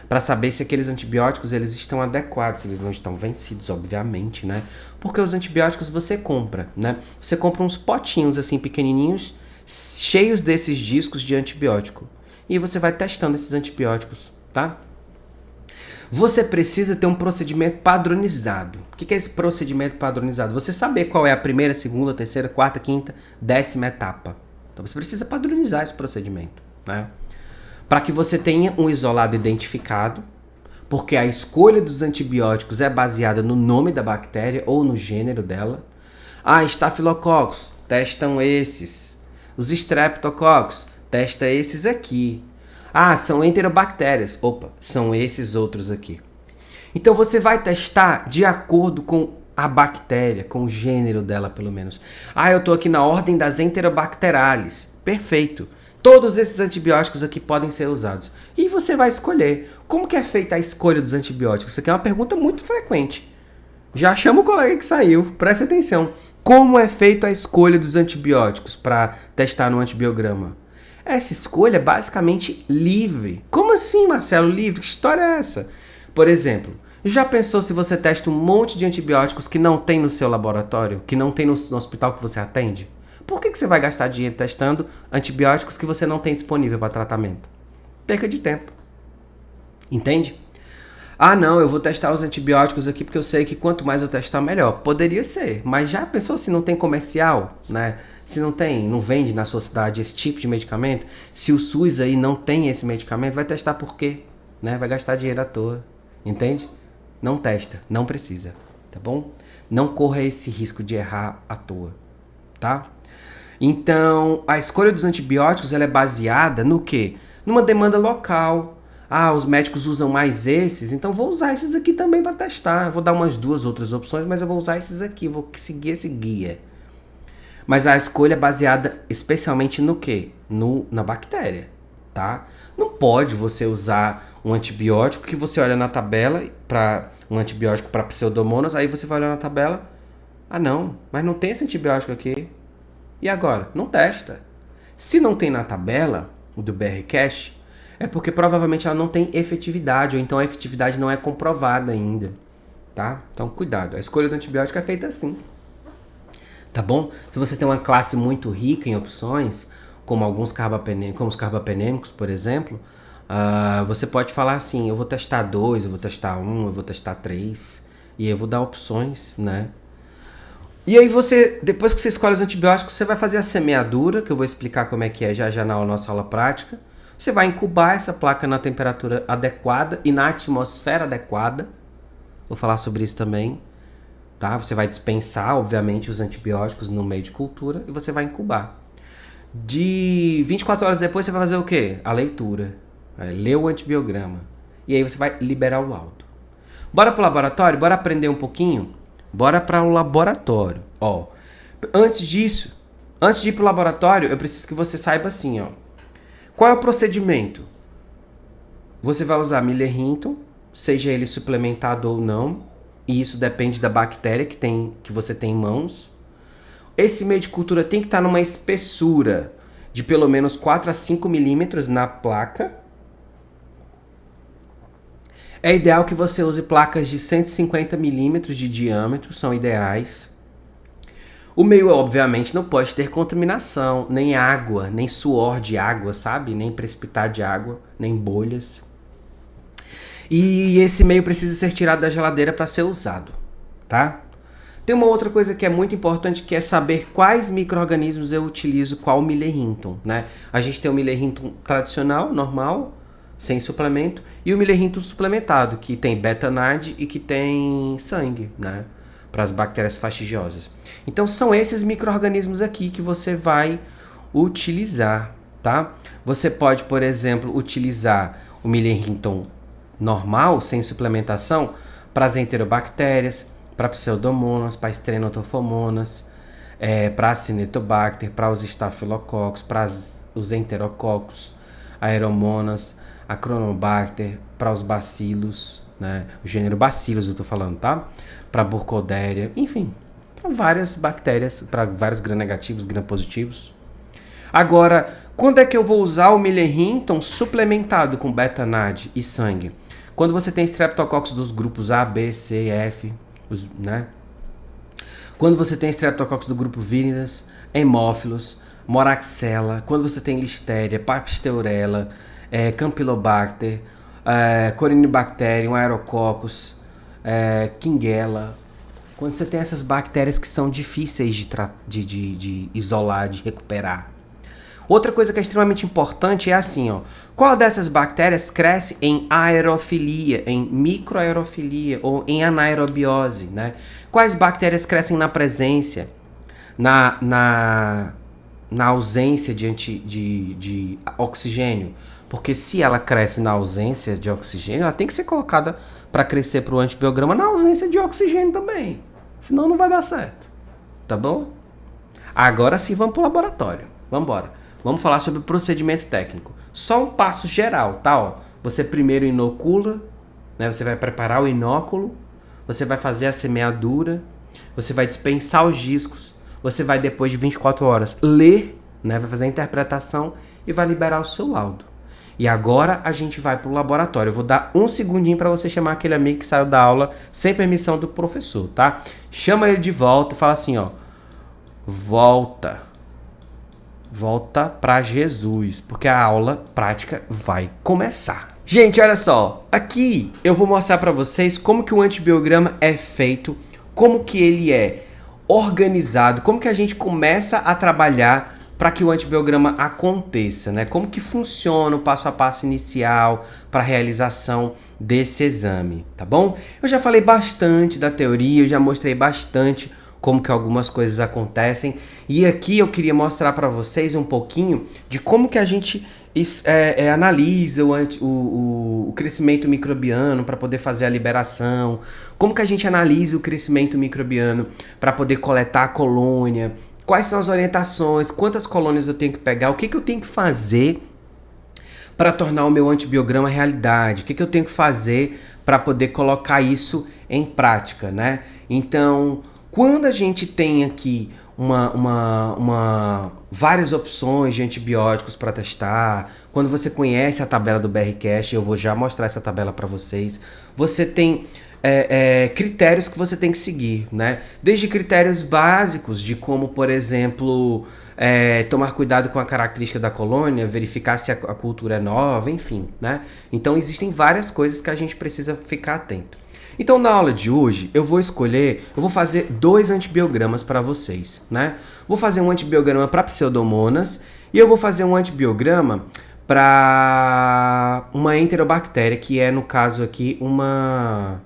para saber se aqueles antibióticos eles estão adequados, se eles não estão vencidos, obviamente, né? Porque os antibióticos você compra, né? Você compra uns potinhos assim pequenininhos, cheios desses discos de antibiótico. E você vai testando esses antibióticos, tá? Você precisa ter um procedimento padronizado. O que é esse procedimento padronizado? Você saber qual é a primeira, segunda, terceira, quarta, quinta, 10ª etapa. Então você precisa padronizar esse procedimento, né? Para que você tenha um isolado identificado, porque a escolha dos antibióticos é baseada no nome da bactéria ou no gênero dela. Ah, Staphylococcus, testam esses. Os Streptococcus, testa esses aqui. Ah, são enterobactérias. Opa, são esses outros aqui. Então você vai testar de acordo com a bactéria, com o gênero dela pelo menos. Ah, eu estou aqui na ordem das enterobacterales. Perfeito. Todos esses antibióticos aqui podem ser usados. E você vai escolher. Como que é feita a escolha dos antibióticos? Isso aqui é uma pergunta muito frequente. Já chama o colega que saiu, presta atenção. Como é feita a escolha dos antibióticos para testar no antibiograma? Essa escolha é basicamente livre. Como assim, Marcelo, livre? Que história é essa? Por exemplo, já pensou se você testa um monte de antibióticos que não tem no seu laboratório, que não tem no hospital que você atende? Por que você vai gastar dinheiro testando antibióticos que você não tem disponível para tratamento? Perca de tempo. Entende? Ah, não, eu vou testar os antibióticos aqui porque eu sei que quanto mais eu testar, melhor. Poderia ser, mas já pensou se não tem comercial, né? Se não tem, não vende na sua cidade esse tipo de medicamento? Se o SUS aí não tem esse medicamento, vai testar por quê? Né? Vai gastar dinheiro à toa. Entende? Não testa, não precisa, tá bom? Não corra esse risco de errar à toa, tá? Então, a escolha dos antibióticos ela é baseada no quê? Numa demanda local. Ah, os médicos usam mais esses, então vou usar esses aqui também para testar. Eu vou dar umas 2 outras opções, mas eu vou usar esses aqui, vou seguir esse guia. Mas a escolha é baseada especialmente no quê? Na bactéria, tá? Não pode você usar um antibiótico que você olha na tabela, para um antibiótico para pseudomonas, aí você vai olhar na tabela, ah não, mas não tem esse antibiótico aqui. E agora? Não testa. Se não tem na tabela do BRCast, é porque provavelmente ela não tem efetividade, ou então a efetividade não é comprovada ainda, tá? Então cuidado, a escolha do antibiótico é feita assim, tá bom? Se você tem uma classe muito rica em opções, como alguns como os carbapenêmicos, por exemplo, você pode falar assim, eu vou testar 2, eu vou testar 1, eu vou testar 3, e aí eu vou dar opções, né? E aí depois que você escolhe os antibióticos, você vai fazer a semeadura, que eu vou explicar como é que é já na nossa aula prática. Você vai incubar essa placa na temperatura adequada e na atmosfera adequada. Vou falar sobre isso também, tá? Você vai dispensar, obviamente, os antibióticos no meio de cultura e você vai incubar. De 24 horas depois, você vai fazer o quê? A leitura. Vai ler o antibiograma. E aí você vai liberar o laudo. Bora pro laboratório? Bora aprender um pouquinho? Bora para o laboratório. Ó, antes de ir pro laboratório, eu preciso que você saiba assim, ó. Qual é o procedimento? Você vai usar Miller Hinton, seja ele suplementado ou não, e isso depende da bactéria que você tem em mãos. Esse meio de cultura tem que estar numa espessura de pelo menos 4 a 5 milímetros na placa. É ideal que você use placas de 150 milímetros de diâmetro, são ideais. O meio, obviamente, não pode ter contaminação, nem água, nem suor de água, sabe? Nem precipitar de água, nem bolhas. E esse meio precisa ser tirado da geladeira para ser usado, tá? Tem uma outra coisa que é muito importante, que é saber quais micro-organismos eu utilizo, qual Miller Hinton, né? A gente tem o Miller Hinton tradicional, normal, sem suplemento, e o Miller Hinton suplementado, que tem betanide e que tem sangue, né? Para as bactérias fastidiosas. Então são esses micro-organismos aqui que você vai utilizar, tá? Você pode, por exemplo, utilizar o Miller Hinton normal, sem suplementação, para as enterobactérias, para pseudomonas, para estrenotofomonas, para a Acinetobacter, para os Staphylococcus, para os enterococos, aeromonas, a Cronobacter, para os bacilos, né? O gênero bacilos eu tô falando, tá? Para Burkholderia, enfim, para várias bactérias, para vários gram-negativos, gram-positivos. Agora, quando é que eu vou usar o Miller Hinton suplementado com betanide e sangue? Quando você tem Streptococcus dos grupos A, B, C, F, né? Quando você tem Streptococcus do grupo Viridas, Haemophilus, Moraxella, quando você tem Listeria, Pasteurella, Campylobacter, Corynebacterium, Aerococcus, Kingella, quando você tem essas bactérias que são difíceis de isolar, de recuperar. Outra coisa que é extremamente importante é assim, ó. Qual dessas bactérias cresce em aerofilia, em microaerofilia ou em anaerobiose, né? Quais bactérias crescem na presença, na ausência de oxigênio? Porque se ela cresce na ausência de oxigênio, ela tem que ser colocada para crescer para o antibiograma na ausência de oxigênio também. Senão não vai dar certo. Tá bom? Agora sim vamos para o laboratório. Vamos embora. Vamos falar sobre o procedimento técnico. Só um passo geral, tá? Ó, você primeiro inocula, né? Você vai preparar o inóculo, você vai fazer a semeadura, você vai dispensar os discos, você vai depois de 24 horas ler, né? Vai fazer a interpretação e vai liberar o seu laudo. E agora a gente vai pro laboratório. Eu vou dar um segundinho para você chamar aquele amigo que saiu da aula sem permissão do professor, tá? Chama ele de volta e fala assim, ó. Volta para Jesus, porque a aula prática vai começar. Gente, olha só, aqui eu vou mostrar para vocês como que o antibiograma é feito, como que ele é organizado, como que a gente começa a trabalhar para que o antibiograma aconteça, né? Como que funciona o passo a passo inicial para a realização desse exame, tá bom? Eu já falei bastante da teoria, eu já mostrei bastante como que algumas coisas acontecem. E aqui eu queria mostrar para vocês um pouquinho de como que a gente analisa o crescimento microbiano para poder fazer a liberação, como que a gente analisa o crescimento microbiano para poder coletar a colônia, quais são as orientações, quantas colônias eu tenho que pegar, o que eu tenho que fazer para tornar o meu antibiograma realidade, o que eu tenho que fazer para poder colocar isso em prática, né? Então, quando a gente tem aqui várias opções de antibióticos para testar, quando você conhece a tabela do BRCast, eu vou já mostrar essa tabela para vocês, você tem critérios que você tem que seguir, né? Desde critérios básicos de como, por exemplo, tomar cuidado com a característica da colônia, verificar se a cultura é nova, enfim, né? Então existem várias coisas que a gente precisa ficar atento. Então, na aula de hoje, eu vou fazer 2 antibiogramas para vocês, né? Vou fazer um antibiograma para Pseudomonas e eu vou fazer um antibiograma para uma enterobactéria, que é, no caso aqui, uma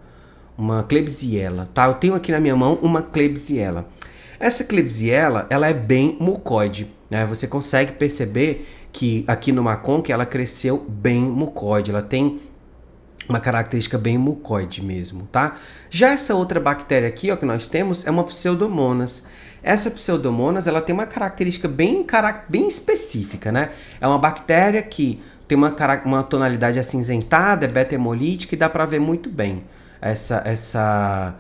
Klebsiella, tá? Eu tenho aqui na minha mão uma Klebsiella. Essa Klebsiella, ela é bem mucoide, né? Você consegue perceber que aqui no Macon que ela cresceu bem mucoide, ela tem uma característica bem mucoide mesmo, tá? Já essa outra bactéria aqui, ó, que nós temos, é uma Pseudomonas. Essa Pseudomonas, ela tem uma característica bem específica, né? É uma bactéria que tem uma tonalidade acinzentada, é beta-hemolítica e dá para ver muito bem. Essa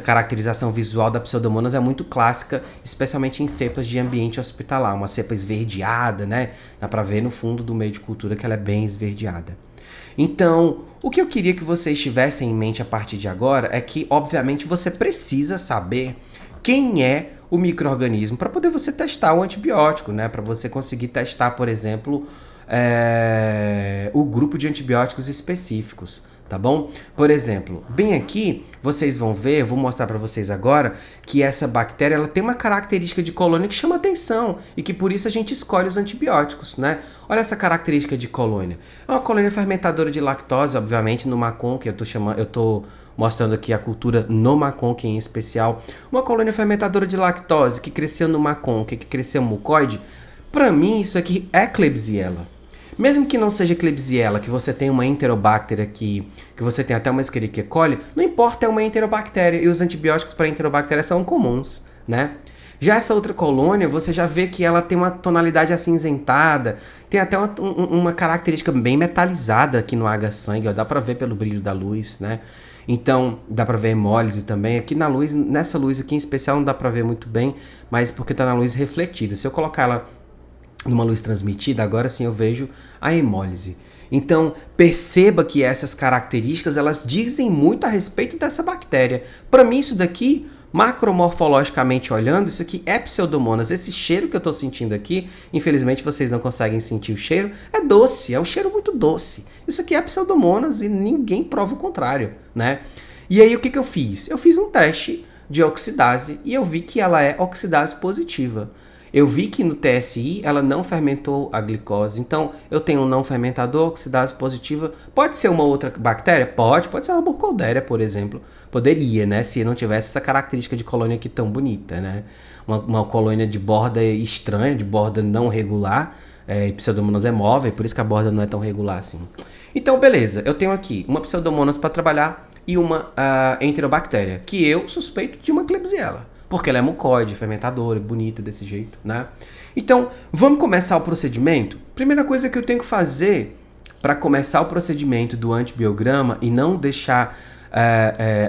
caracterização visual da Pseudomonas é muito clássica, especialmente em cepas de ambiente hospitalar. Uma cepa esverdeada, né? Dá para ver no fundo do meio de cultura que ela é bem esverdeada. Então, o que eu queria que vocês tivessem em mente a partir de agora é que, obviamente, você precisa saber quem é o micro-organismo para poder você testar o antibiótico, né? Para você conseguir testar, por exemplo, o grupo de antibióticos específicos, tá bom? Por exemplo, bem aqui, vocês vão ver, eu vou mostrar para vocês agora, que essa bactéria ela tem uma característica de colônia que chama atenção e que por isso a gente escolhe os antibióticos, né? Olha essa característica de colônia. É uma colônia fermentadora de lactose, obviamente, no Macon, que eu tô mostrando aqui a cultura no Macon, que em especial. Uma colônia fermentadora de lactose que cresceu no Macon, que cresceu mucoide. Para mim, isso aqui é Klebsiella. Mesmo que não seja Klebsiella, que você tem uma enterobacter aqui, que você tem até uma Escherichia coli, não importa, é uma enterobactéria e os antibióticos para enterobactéria são comuns, né? Já essa outra colônia, você já vê que ela tem uma tonalidade acinzentada, tem até uma característica bem metalizada aqui no H-sangue, ó, dá para ver pelo brilho da luz, né? Então, dá para ver hemólise também. Aqui na luz, nessa luz aqui em especial não dá para ver muito bem, mas porque tá na luz refletida. Se eu colocar ela numa luz transmitida, agora sim eu vejo a hemólise. Então, perceba que essas características, elas dizem muito a respeito dessa bactéria. Para mim, isso daqui, macromorfologicamente olhando, isso aqui é Pseudomonas. Esse cheiro que eu estou sentindo aqui, infelizmente vocês não conseguem sentir o cheiro, é doce, é um cheiro muito doce. Isso aqui é Pseudomonas e ninguém prova o contrário, né? E aí, o que eu fiz? Eu fiz um teste de oxidase e eu vi que ela é oxidase positiva. Eu vi que no TSI ela não fermentou a glicose. Então, eu tenho um não fermentador, oxidase positiva. Pode ser uma outra bactéria? Pode ser uma Burkholderia, por exemplo. Poderia, né? Se não tivesse essa característica de colônia aqui tão bonita, né? Uma colônia de borda estranha, de borda não regular. Pseudomonas é móvel, por isso que a borda não é tão regular assim. Então, beleza. Eu tenho aqui uma Pseudomonas para trabalhar e uma Enterobactéria, que eu suspeito de uma Klebsiella. Porque ela é mucoide, fermentadora, bonita desse jeito, né? Então, vamos começar o procedimento? Primeira coisa que eu tenho que fazer para começar o procedimento do antibiograma e não deixar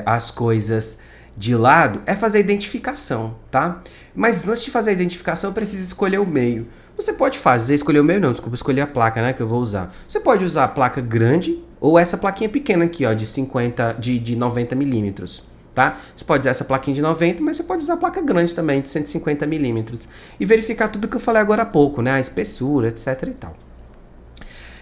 as coisas de lado é fazer a identificação, tá? Mas antes de fazer a identificação, eu preciso escolher o meio. Você pode escolher o meio não, desculpa, escolher a placa, né, que eu vou usar. Você pode usar a placa grande ou essa plaquinha pequena aqui, ó, de 90 milímetros. Tá? Você pode usar essa plaquinha de 90, mas você pode usar a placa grande também, de 150 milímetros. E verificar tudo que eu falei agora há pouco, né? A espessura, etc e tal.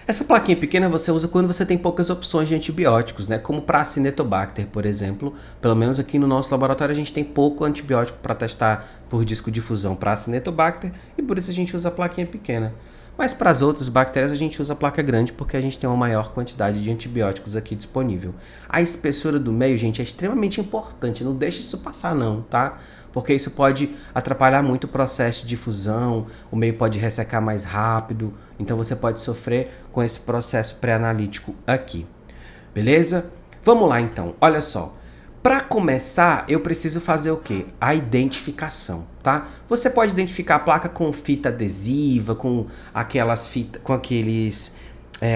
Essa plaquinha pequena você usa quando você tem poucas opções de antibióticos, né? Como para Acinetobacter, por exemplo. Pelo menos aqui no nosso laboratório a gente tem pouco antibiótico para testar por disco de fusão para Acinetobacter e por isso a gente usa a plaquinha pequena. Mas para as outras bactérias a gente usa a placa grande porque a gente tem uma maior quantidade de antibióticos aqui disponível. A espessura do meio, gente, é extremamente importante. Não deixe isso passar não, tá? Porque isso pode atrapalhar muito o processo de difusão, o meio pode ressecar mais rápido, então você pode sofrer com esse processo pré-analítico aqui. Beleza? Vamos lá então, olha só. Para começar, eu preciso fazer o quê? A identificação, tá? Você pode identificar a placa com fita adesiva, com aqueles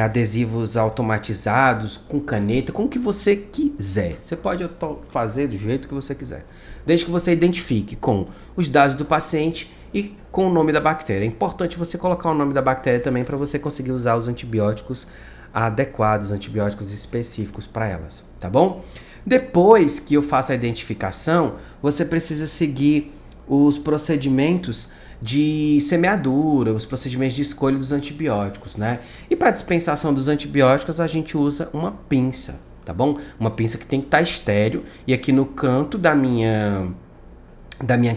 adesivos automatizados, com caneta, com o que você quiser. Você pode fazer do jeito que você quiser, desde que você identifique com os dados do paciente e com o nome da bactéria. É importante você colocar o nome da bactéria também para você conseguir usar os antibióticos adequados, antibióticos específicos para elas, tá bom? Depois que eu faço a identificação, você precisa seguir os procedimentos de semeadura, os procedimentos de escolha dos antibióticos, né? E para dispensação dos antibióticos, a gente usa uma pinça, tá bom? Uma pinça que tem que estar estéreo, e aqui no canto da minha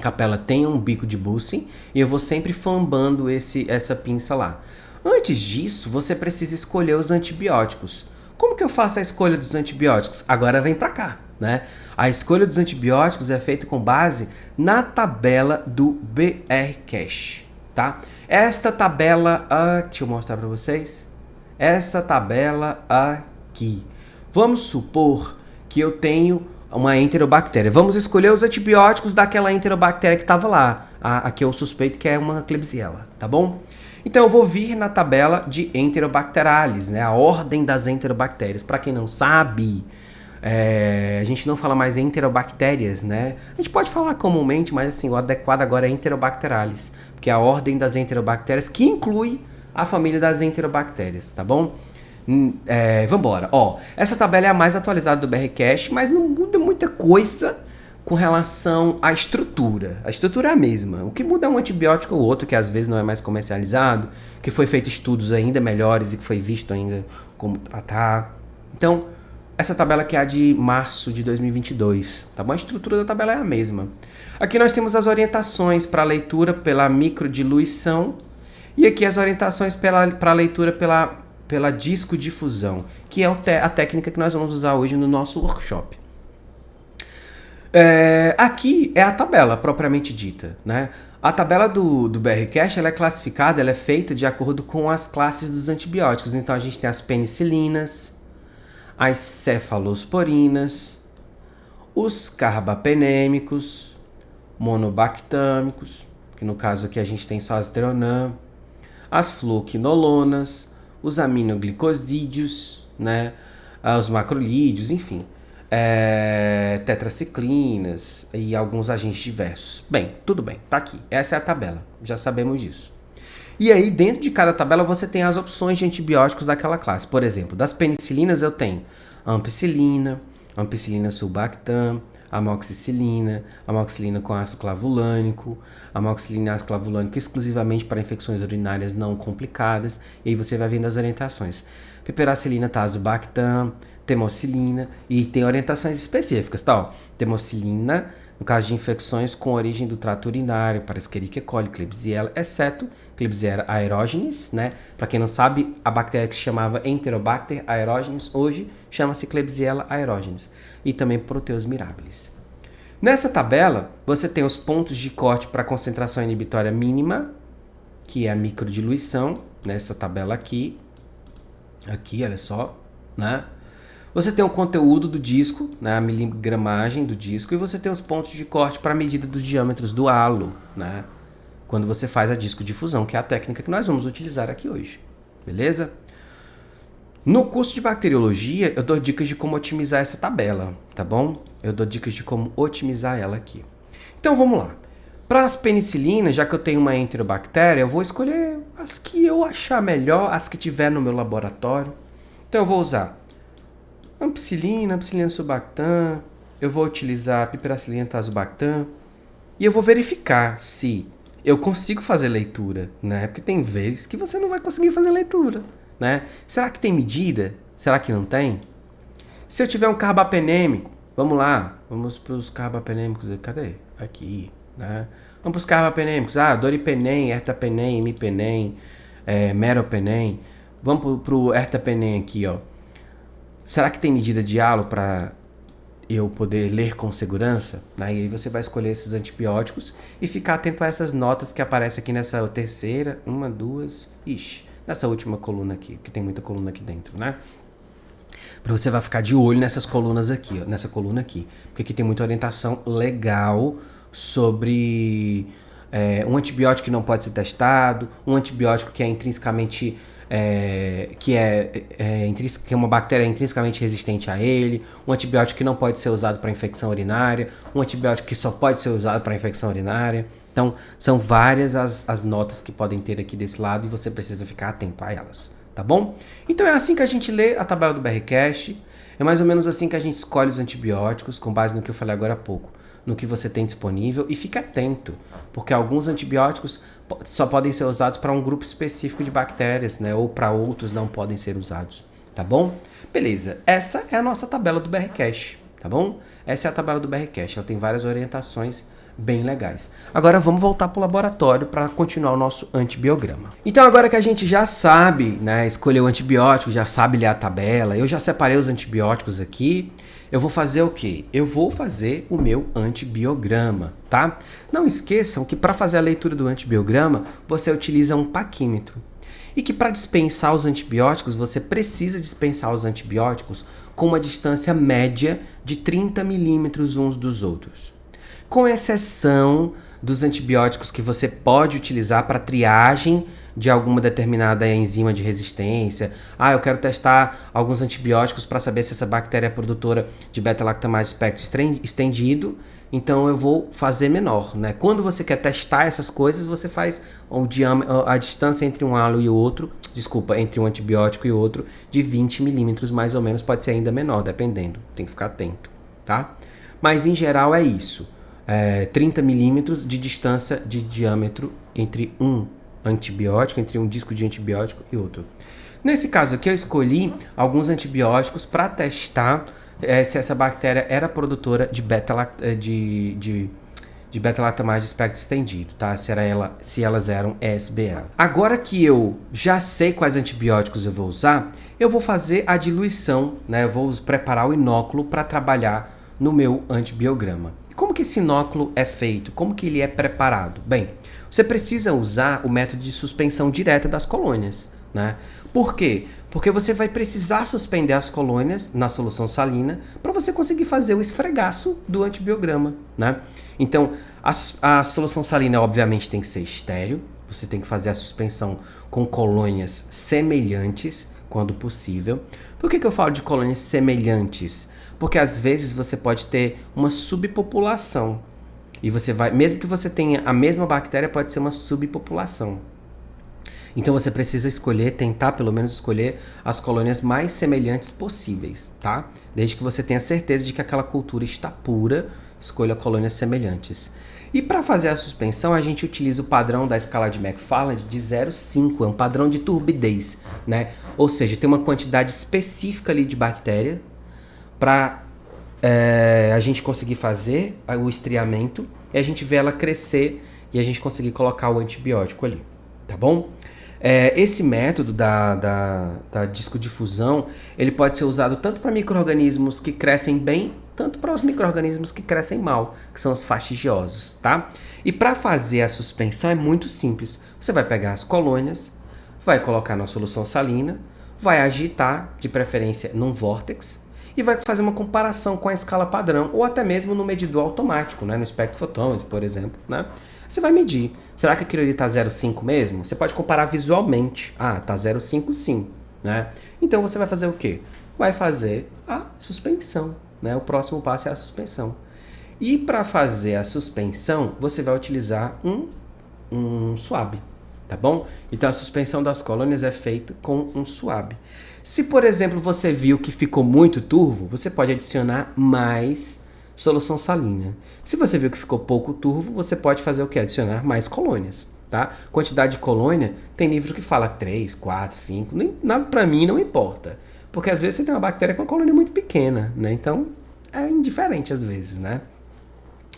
capela tem um bico de Bunsen, e eu vou sempre flambando essa pinça lá. Antes disso, você precisa escolher os antibióticos. Como que eu faço a escolha dos antibióticos? Agora vem pra cá, né? A escolha dos antibióticos é feita com base na tabela do BR-Cash, tá? Esta tabela aqui, deixa eu mostrar pra vocês. Essa tabela aqui. Vamos supor que eu tenho uma enterobactéria. Vamos escolher os antibióticos daquela enterobactéria que estava lá. Aqui eu suspeito que é uma Klebsiella, tá bom? Então eu vou vir na tabela de Enterobacterales, né? A ordem das enterobactérias. Para quem não sabe, a gente não fala mais enterobactérias, né? A gente pode falar comumente, mas assim, o adequado agora é Enterobacterales, porque é a ordem das enterobactérias que inclui a família das enterobactérias, tá bom? Vambora. Ó, essa tabela é a mais atualizada do BR-Cash, mas não muda muita coisa com relação à estrutura. A estrutura é a mesma. O que muda é um antibiótico ou outro, que às vezes não é mais comercializado, que foi feito estudos ainda melhores e que foi visto ainda como tratar. Então, essa tabela aqui é a de março de 2022, tá bom? A estrutura da tabela é a mesma. Aqui nós temos as orientações para leitura pela microdiluição e aqui as orientações para leitura pela discodifusão, que é a técnica que nós vamos usar hoje no nosso workshop. Aqui é a tabela propriamente dita, né? A tabela do BR-Cash, ela é classificada, ela é feita de acordo com as classes dos antibióticos. Então a gente tem as penicilinas, as cefalosporinas, os carbapenêmicos, monobactâmicos, que no caso aqui a gente tem só as Treonam, as fluoquinolonas, os aminoglicosídeos, né? Os macrolídeos, enfim. Tetraciclinas e alguns agentes diversos. Bem, tudo bem, tá aqui. Essa é a tabela, já sabemos disso. E aí, dentro de cada tabela, você tem as opções de antibióticos daquela classe. Por exemplo, das penicilinas eu tenho ampicilina, ampicilina sulbactam, amoxicilina com ácido clavulânico, amoxicilina e ácido clavulânico exclusivamente para infecções urinárias não complicadas. E aí você vai vendo as orientações. Piperacilina, tazobactam, temocilina, e tem orientações específicas, tá? Ó, temocilina no caso de infecções com origem do trato urinário, para Escherichia coli, Klebsiella, exceto Klebsiella aerogenes, né? Para quem não sabe, a bactéria que se chamava Enterobacter aerogenes, hoje chama-se Klebsiella aerogenes, e também Proteus mirabilis. Nessa tabela, você tem os pontos de corte para concentração inibitória mínima, que é a microdiluição, nessa tabela aqui, olha só, né? Você tem o conteúdo do disco, né, a miligramagem do disco, e você tem os pontos de corte para a medida dos diâmetros do halo, né, quando você faz a discodifusão, que é a técnica que nós vamos utilizar aqui hoje, beleza? No curso de bacteriologia, eu dou dicas de como otimizar essa tabela, tá bom? Eu dou dicas de como otimizar ela aqui. Então vamos lá. Para as penicilinas, já que eu tenho uma enterobactéria, eu vou escolher as que eu achar melhor, as que tiver no meu laboratório. Então eu vou usar ampicilina sulbactam, eu vou utilizar piperacilina tazobactam e eu vou verificar se eu consigo fazer leitura, né? Porque tem vezes que você não vai conseguir fazer leitura, né? Será que tem medida? Será que não tem? Se eu tiver um carbapenêmico, vamos lá, vamos para os carbapenêmicos, cadê? Aqui, né? Vamos para os carbapenêmicos, doripenem, ertapenem, imipenem, meropenem. Vamos para o ertapenem aqui, ó. Será que tem medida de halo para eu poder ler com segurança? E aí você vai escolher esses antibióticos e ficar atento a essas notas que aparecem aqui nessa terceira, nessa última coluna aqui, que tem muita coluna aqui dentro, né? Para você vai ficar de olho nessas colunas aqui, ó, nessa coluna aqui, porque aqui tem muita orientação legal sobre um antibiótico que não pode ser testado, um antibiótico que é intrinsecamente que é uma bactéria intrinsecamente resistente a ele, um antibiótico que não pode ser usado para infecção urinária, um antibiótico que só pode ser usado para infecção urinária. Então, são várias as notas que podem ter aqui desse lado e você precisa ficar atento a elas, tá bom? Então, é assim que a gente lê a tabela do BRCast, é mais ou menos assim que a gente escolhe os antibióticos, com base no que eu falei agora há pouco, no que você tem disponível, e fique atento, porque alguns antibióticos só podem ser usados para um grupo específico de bactérias, né? Ou para outros não podem ser usados, tá bom? Beleza, essa é a nossa tabela do BRCast, tá bom? Essa é a tabela do BRCast, ela tem várias orientações bem legais. Agora vamos voltar para o laboratório para continuar o nosso antibiograma. Então agora que a gente já sabe, né, escolher o antibiótico, já sabe ler a tabela, eu já separei os antibióticos aqui, eu vou fazer o quê? Eu vou fazer o meu antibiograma, tá? Não esqueçam que para fazer a leitura do antibiograma, você utiliza um paquímetro. E que para dispensar os antibióticos, você precisa dispensar os antibióticos com uma distância média de 30 milímetros uns dos outros. Com exceção dos antibióticos que você pode utilizar para triagem de alguma determinada enzima de resistência. Eu quero testar alguns antibióticos para saber se essa bactéria é produtora de beta-lactamase espectro estendido, então eu vou fazer menor, né? Quando você quer testar essas coisas, você faz a distância entre um halo e outro, entre um antibiótico e outro, de 20 milímetros mais ou menos, pode ser ainda menor, dependendo, tem que ficar atento, tá? Mas em geral é isso. 30 milímetros de distância de diâmetro entre um antibiótico, entre um disco de antibiótico e outro. Nesse caso aqui eu escolhi alguns antibióticos para testar se essa bactéria era produtora de beta-lactamase espectro estendido, tá? Se elas eram SBL. Agora que eu já sei quais antibióticos eu vou usar, eu vou fazer a diluição, né? Eu vou preparar o inóculo para trabalhar no meu antibiograma. Como que esse inóculo é feito? Como que ele é preparado? Bem, você precisa usar o método de suspensão direta das colônias, né? Por quê? Porque você vai precisar suspender as colônias na solução salina para você conseguir fazer o esfregaço do antibiograma, né? Então, a solução salina obviamente tem que ser estéril, você tem que fazer a suspensão com colônias semelhantes, quando possível. Por que eu falo de colônias semelhantes? Porque às vezes você pode ter uma subpopulação. E você vai, mesmo que você tenha a mesma bactéria, pode ser uma subpopulação. Então você precisa escolher, tentar pelo menos escolher as colônias mais semelhantes possíveis, tá? Desde que você tenha certeza de que aquela cultura está pura, escolha colônias semelhantes. E para fazer a suspensão, a gente utiliza o padrão da escala de McFarland de 0,5, é um padrão de turbidez, né? Ou seja, tem uma quantidade específica ali de bactéria para a gente conseguir fazer o estriamento e a gente vê ela crescer e a gente conseguir colocar o antibiótico ali, tá bom? Esse método da discodifusão, ele pode ser usado tanto para micro-organismos que crescem bem, tanto para os micro-organismos que crescem mal, que são os fastidiosos, tá? E para fazer a suspensão é muito simples. Você vai pegar as colônias, vai colocar na solução salina, vai agitar, de preferência num vórtex, e vai fazer uma comparação com a escala padrão, ou até mesmo no medidor automático, né? No espectrofotômetro, por exemplo, né? Você vai medir. Será que aquilo ali está 0,5 mesmo? Você pode comparar visualmente. Ah, está 0,5 sim, né? Então você vai fazer o quê? Vai fazer a suspensão, né? O próximo passo é a suspensão. E para fazer a suspensão, você vai utilizar um swab, tá bom? Então a suspensão das colônias é feita com um swab. Se, por exemplo, você viu que ficou muito turvo, você pode adicionar mais solução salina. Se você viu que ficou pouco turvo, você pode fazer o que? Adicionar mais colônias, tá? Quantidade de colônia, tem livro que fala 3, 4, 5, para mim não importa. Porque às vezes você tem uma bactéria com uma colônia muito pequena, né? Então é indiferente às vezes, né?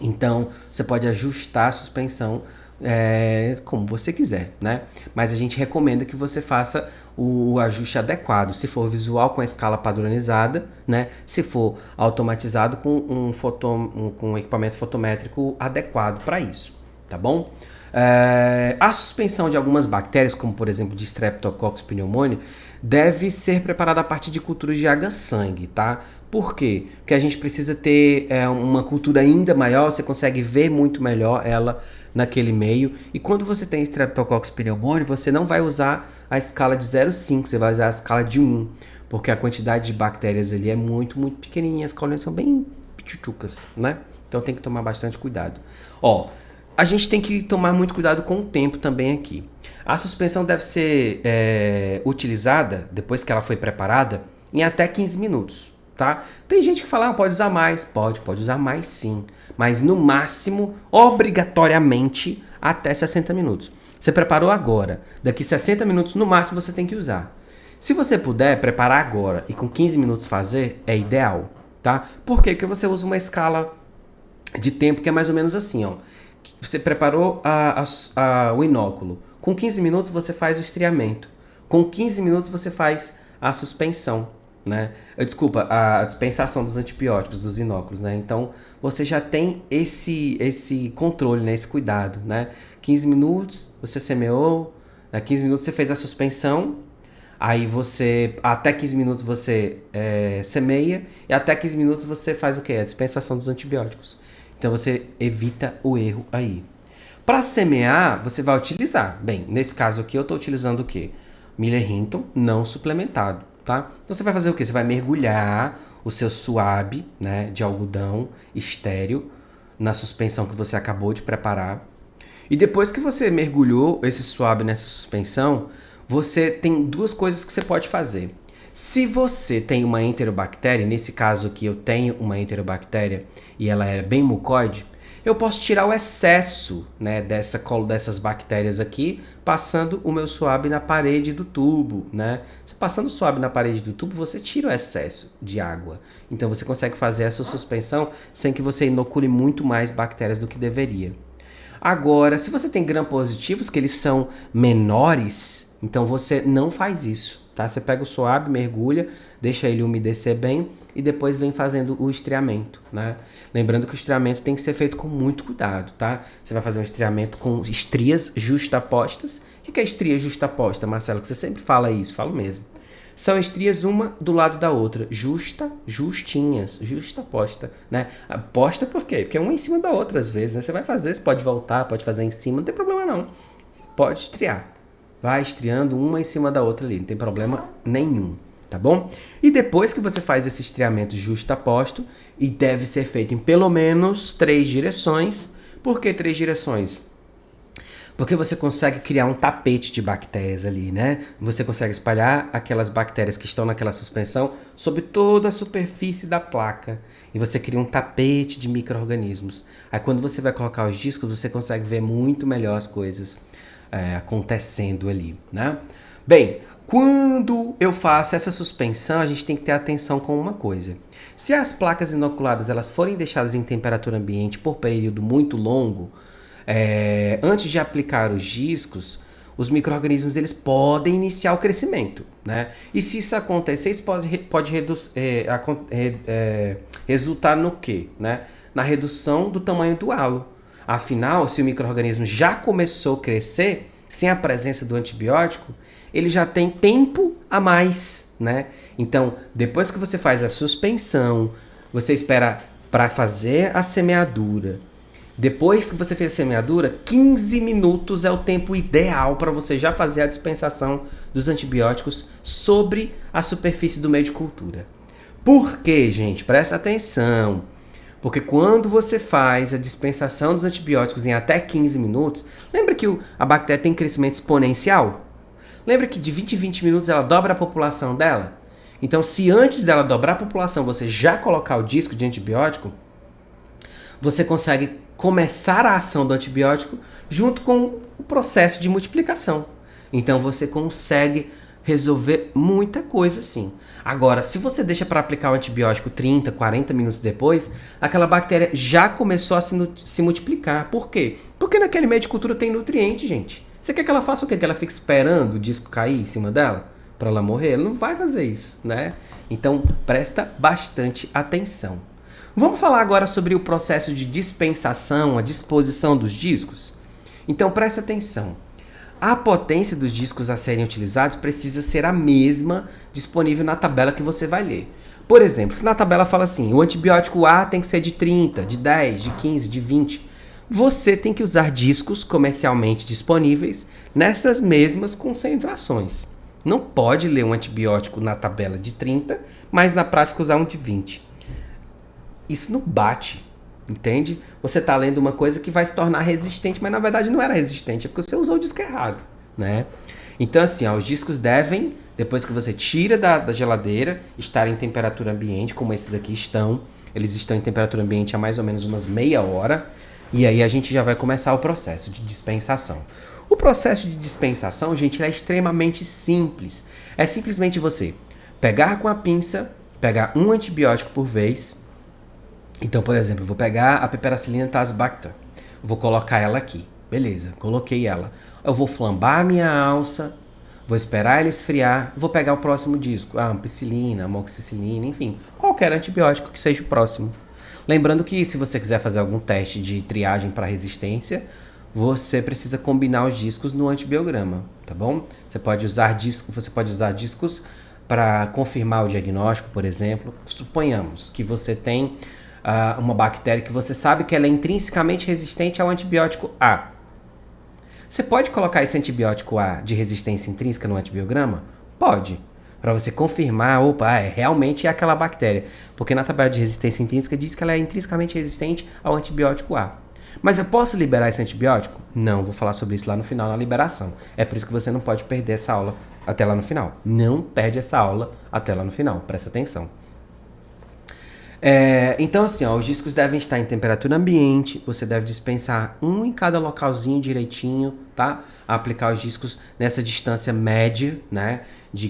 Então você pode ajustar a suspensão como você quiser, né? Mas a gente recomenda que você faça o ajuste adequado. Se for visual com a escala padronizada, né? Se for automatizado com um equipamento fotométrico adequado para isso, tá bom? A suspensão de algumas bactérias, como por exemplo de Streptococcus pneumoniae, deve ser preparada a partir de culturas de água-sangue, tá? Por quê? Porque a gente precisa ter uma cultura ainda maior, você consegue ver muito melhor ela naquele meio. E quando você tem Streptococcus pneumoniae, você não vai usar a escala de 0,5, você vai usar a escala de 1, porque a quantidade de bactérias ali é muito, muito pequenininha, as colônias são bem pichuchucas, né? Então tem que tomar bastante cuidado. Ó, a gente tem que tomar muito cuidado com o tempo também aqui. A suspensão deve ser utilizada, depois que ela foi preparada, em até 15 minutos, tá? Tem gente que fala, pode usar mais. Pode usar mais sim. Mas no máximo, obrigatoriamente, até 60 minutos. Você preparou agora, daqui 60 minutos no máximo você tem que usar. Se você puder preparar agora e com 15 minutos fazer, é ideal, tá? Por quê? Porque você usa uma escala de tempo que é mais ou menos assim, ó. Você preparou o inóculo. Com 15 minutos você faz o estriamento. Com 15 minutos você faz a suspensão, né? Desculpa, a dispensação dos antibióticos, dos inóculos, né? Então, você já tem esse controle, né? Esse cuidado, né? 15 minutos você semeou, 15 minutos você fez a suspensão, aí até 15 minutos você semeia, e até 15 minutos você faz o quê? A dispensação dos antibióticos. Então você evita o erro aí. Para semear, você vai utilizar. Bem, nesse caso aqui eu estou utilizando o quê? Miller-Hinton não suplementado, tá? Então você vai fazer o quê? Você vai mergulhar o seu swab, né, de algodão estéril na suspensão que você acabou de preparar. E depois que você mergulhou esse swab nessa suspensão, você tem duas coisas que você pode fazer. Se você tem uma enterobactéria, nesse caso aqui eu tenho uma enterobactéria e ela é bem mucoide, eu posso tirar o excesso, né, dessas bactérias aqui, passando o meu swab na parede do tubo, né? Você passando o swab na parede do tubo, você tira o excesso de água. Então você consegue fazer essa suspensão sem que você inocule muito mais bactérias do que deveria. Agora, se você tem gram-positivos, que eles são menores, então você não faz isso. Tá? Você pega o swab, mergulha, deixa ele umedecer bem e depois vem fazendo o estriamento, né? Lembrando que o estriamento tem que ser feito com muito cuidado, tá? Você vai fazer um estriamento com estrias justapostas. O que é estria justaposta, Marcelo? Que você sempre fala isso, falo mesmo. São estrias uma do lado da outra, justinhas, justaposta, né? Posta por quê? Porque é uma em cima da outra às vezes, né? Você vai fazer, você pode voltar, pode fazer em cima, não tem problema não. Pode estriar. Vai estriando uma em cima da outra ali, não tem problema nenhum, tá bom? E depois que você faz esse estriamento justaposto, e deve ser feito em pelo menos 3 direções. Por que 3 direções? Porque você consegue criar um tapete de bactérias ali, né? Você consegue espalhar aquelas bactérias que estão naquela suspensão sobre toda a superfície da placa. E você cria um tapete de micro-organismos. Aí quando você vai colocar os discos, você consegue ver muito melhor as coisas acontecendo ali, né? Bem, quando eu faço essa suspensão, a gente tem que ter atenção com uma coisa. Se as placas inoculadas elas forem deixadas em temperatura ambiente por período muito longo, antes de aplicar os discos, os micro-organismos eles podem iniciar o crescimento, né? E se isso acontecer, isso pode resultar no quê? Né? Na redução do tamanho do halo. Afinal, se o micro-organismo já começou a crescer, sem a presença do antibiótico, ele já tem tempo a mais, né? Então, depois que você faz a suspensão, você espera para fazer a semeadura. Depois que você fez a semeadura, 15 minutos é o tempo ideal para você já fazer a dispensação dos antibióticos sobre a superfície do meio de cultura. Por quê, gente? Presta atenção. Porque quando você faz a dispensação dos antibióticos em até 15 minutos, lembra que a bactéria tem crescimento exponencial? Lembra que de 20 em 20 minutos ela dobra a população dela? Então, se antes dela dobrar a população você já colocar o disco de antibiótico, você consegue começar a ação do antibiótico junto com o processo de multiplicação. Então você consegue resolver muita coisa sim. Agora, se você deixa para aplicar o antibiótico 30, 40 minutos depois, aquela bactéria já começou a se multiplicar. Por quê? Porque naquele meio de cultura tem nutriente, gente. Você quer que ela faça o quê? Que ela fique esperando o disco cair em cima dela para ela morrer? Ela não vai fazer isso, né? Então, presta bastante atenção. Vamos falar agora sobre o processo de dispensação, a disposição dos discos? Então presta atenção. A potência dos discos a serem utilizados precisa ser a mesma disponível na tabela que você vai ler. Por exemplo, se na tabela fala assim, o antibiótico A tem que ser de 30, de 10, de 15, de 20, você tem que usar discos comercialmente disponíveis nessas mesmas concentrações. Não pode ler um antibiótico na tabela de 30, mas na prática usar um de 20. Isso não bate, entende? Você está lendo uma coisa que vai se tornar resistente, mas na verdade não era resistente, é porque você usou o disco errado, né? Então assim, os discos devem, depois que você tira da geladeira, estar em temperatura ambiente, como esses aqui estão. Eles estão em temperatura ambiente há mais ou menos umas meia hora, e aí a gente já vai começar o processo de dispensação. O processo de dispensação, gente, é extremamente simples. É simplesmente você pegar com a pinça, pegar um antibiótico por vez. Então, por exemplo, eu vou pegar a Piperacillina tazobacter, vou colocar ela aqui, beleza, coloquei ela. Eu vou flambar a minha alça, vou esperar ela esfriar, vou pegar o próximo disco, ampicilina, amoxicilina, enfim, qualquer antibiótico que seja o próximo. Lembrando que se você quiser fazer algum teste de triagem para resistência, você precisa combinar os discos no antibiograma, tá bom? Você pode usar discos para confirmar o diagnóstico, por exemplo. Suponhamos que você tem uma bactéria que você sabe que ela é intrinsecamente resistente ao antibiótico A. Você pode colocar esse antibiótico A de resistência intrínseca no antibiograma? Pode. Para você confirmar, realmente é aquela bactéria. Porque na tabela de resistência intrínseca diz que ela é intrinsecamente resistente ao antibiótico A. Mas eu posso liberar esse antibiótico? Não, vou falar sobre isso lá no final, na liberação. É por isso que você não pode perder essa aula até lá no final. Não perde essa aula até lá no final, presta atenção. Então assim, os discos devem estar em temperatura ambiente, você deve dispensar um em cada localzinho direitinho, tá? Aplicar os discos nessa distância média, né? De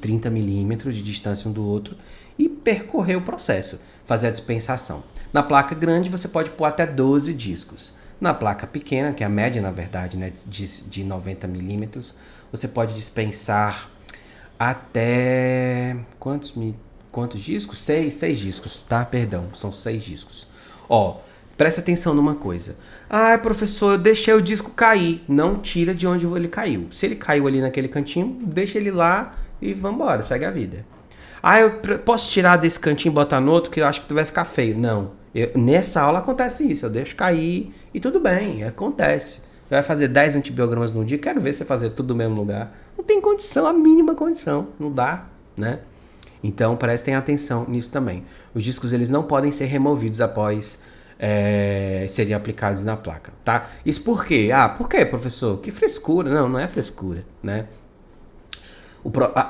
30 milímetros de distância um do outro e percorrer o processo, fazer a dispensação. Na placa grande você pode pôr até 12 discos. Na placa pequena, que é a média na verdade, né? De 90 milímetros, você pode dispensar até... Quantos discos? 6 discos, tá? Perdão, são 6 discos. Presta atenção numa coisa. Professor, eu deixei o disco cair. Não tira de onde ele caiu. Se ele caiu ali naquele cantinho, deixa ele lá e vambora, segue a vida. Eu posso tirar desse cantinho e botar no outro que eu acho que tu vai ficar feio. Não. Nessa aula acontece isso, eu deixo cair e tudo bem, acontece. Você vai fazer 10 antibiogramas num dia, quero ver você fazer tudo no mesmo lugar. Não tem condição, a mínima condição, não dá, né? Então prestem atenção nisso também. Os discos eles não podem ser removidos após seriam aplicados na placa, tá? Isso por quê? Ah, por quê, professor? Que frescura. Não, não é frescura, né?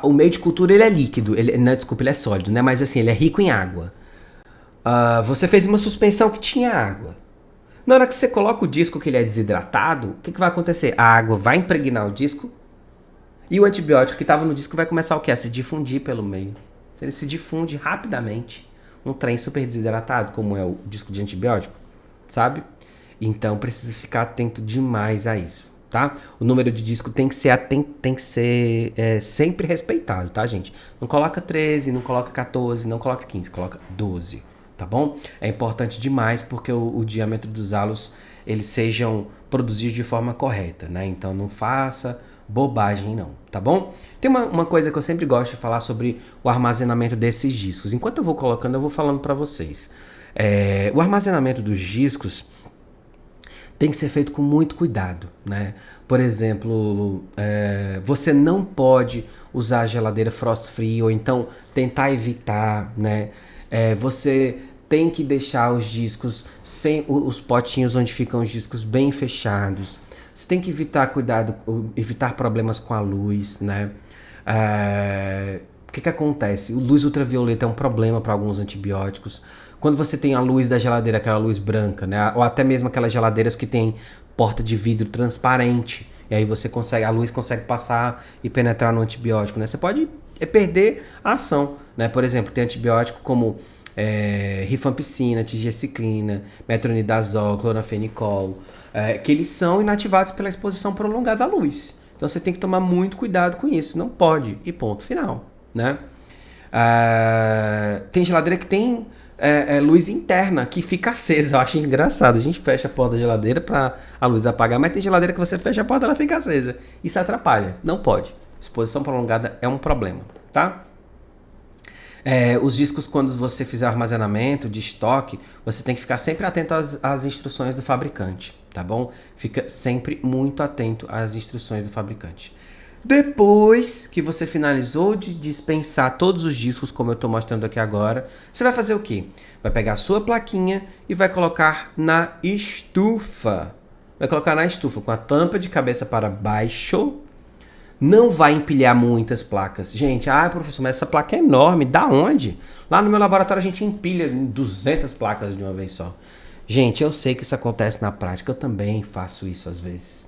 O meio de cultura, ele é líquido, não, desculpa, ele é sólido, né? Mas assim, ele é rico em água. Você fez uma suspensão que tinha água. Na hora que você coloca o disco que ele é desidratado, o que vai acontecer? A água vai impregnar o disco e o antibiótico que estava no disco vai começar o quê? A se difundir pelo meio. Ele se difunde rapidamente. Um trem super desidratado, como é o disco de antibiótico, sabe? Então precisa ficar atento demais a isso, tá? O número de disco tem que ser sempre respeitado, tá, gente? Não coloca 13, não coloca 14, não coloca 15, coloca 12, tá bom? É importante demais porque o diâmetro dos halos eles sejam produzidos de forma correta, né? Então não faça bobagem não, tá bom? Tem uma coisa que eu sempre gosto de falar sobre o armazenamento desses discos. Enquanto eu vou colocando, eu vou falando para vocês. O armazenamento dos discos tem que ser feito com muito cuidado, né? Por exemplo, você não pode usar a geladeira frost free ou então tentar evitar, né? Você tem que deixar os discos sem os potinhos onde ficam os discos bem fechados. Você tem que evitar problemas com a luz, né? O que acontece? A luz ultravioleta é um problema para alguns antibióticos. Quando você tem a luz da geladeira, aquela luz branca, né? Ou até mesmo aquelas geladeiras que tem porta de vidro transparente, e aí a luz consegue passar e penetrar no antibiótico, né? Você pode perder a ação, né? Por exemplo, tem antibiótico como rifampicina, tigecyclina, metronidazol, cloranfenicol, que eles são inativados pela exposição prolongada à luz. Então você tem que tomar muito cuidado com isso. Não pode. E ponto final, né? Tem geladeira que tem luz interna que fica acesa. Eu acho engraçado. A gente fecha a porta da geladeira para a luz apagar, mas tem geladeira que você fecha a porta e ela fica acesa. Isso atrapalha. Não pode. Exposição prolongada é um problema, tá? Os discos, quando você fizer armazenamento de estoque, você tem que ficar sempre atento às instruções do fabricante, tá bom? Fica sempre muito atento às instruções do fabricante. Depois que você finalizou de dispensar todos os discos, como eu estou mostrando aqui agora, você vai fazer o quê? Vai pegar a sua plaquinha e vai colocar na estufa. Vai colocar na estufa com a tampa de cabeça para baixo. Não vai empilhar muitas placas. Gente, professor, mas essa placa é enorme. Da onde? Lá no meu laboratório a gente empilha 200 placas de uma vez só. Gente, eu sei que isso acontece na prática. Eu também faço isso às vezes.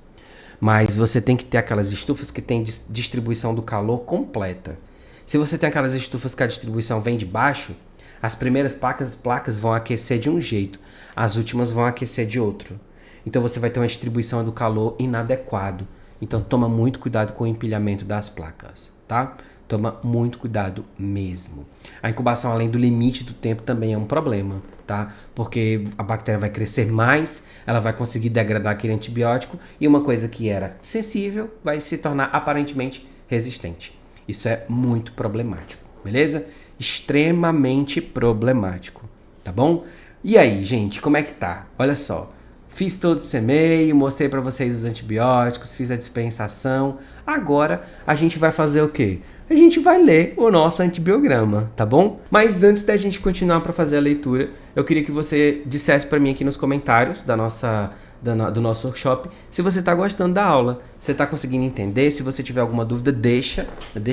Mas você tem que ter aquelas estufas que tem distribuição do calor completa. Se você tem aquelas estufas que a distribuição vem de baixo, as primeiras placas vão aquecer de um jeito. As últimas vão aquecer de outro. Então você vai ter uma distribuição do calor inadequado. Então toma muito cuidado com o empilhamento das placas, tá? Toma muito cuidado mesmo. A incubação além do limite do tempo também é um problema, tá? Porque a bactéria vai crescer mais, ela vai conseguir degradar aquele antibiótico e uma coisa que era sensível vai se tornar aparentemente resistente. Isso é muito problemático, beleza? Extremamente problemático, tá bom? E aí, gente, como é que tá? Olha só. Fiz todo esse e-mail, mostrei para vocês os antibióticos, fiz a dispensação. Agora a gente vai fazer o quê? A gente vai ler o nosso antibiograma, tá bom? Mas antes da gente continuar para fazer a leitura, eu queria que você dissesse para mim aqui nos comentários do nosso workshop se você está gostando da aula, se você está conseguindo entender. Se você tiver alguma dúvida, deixa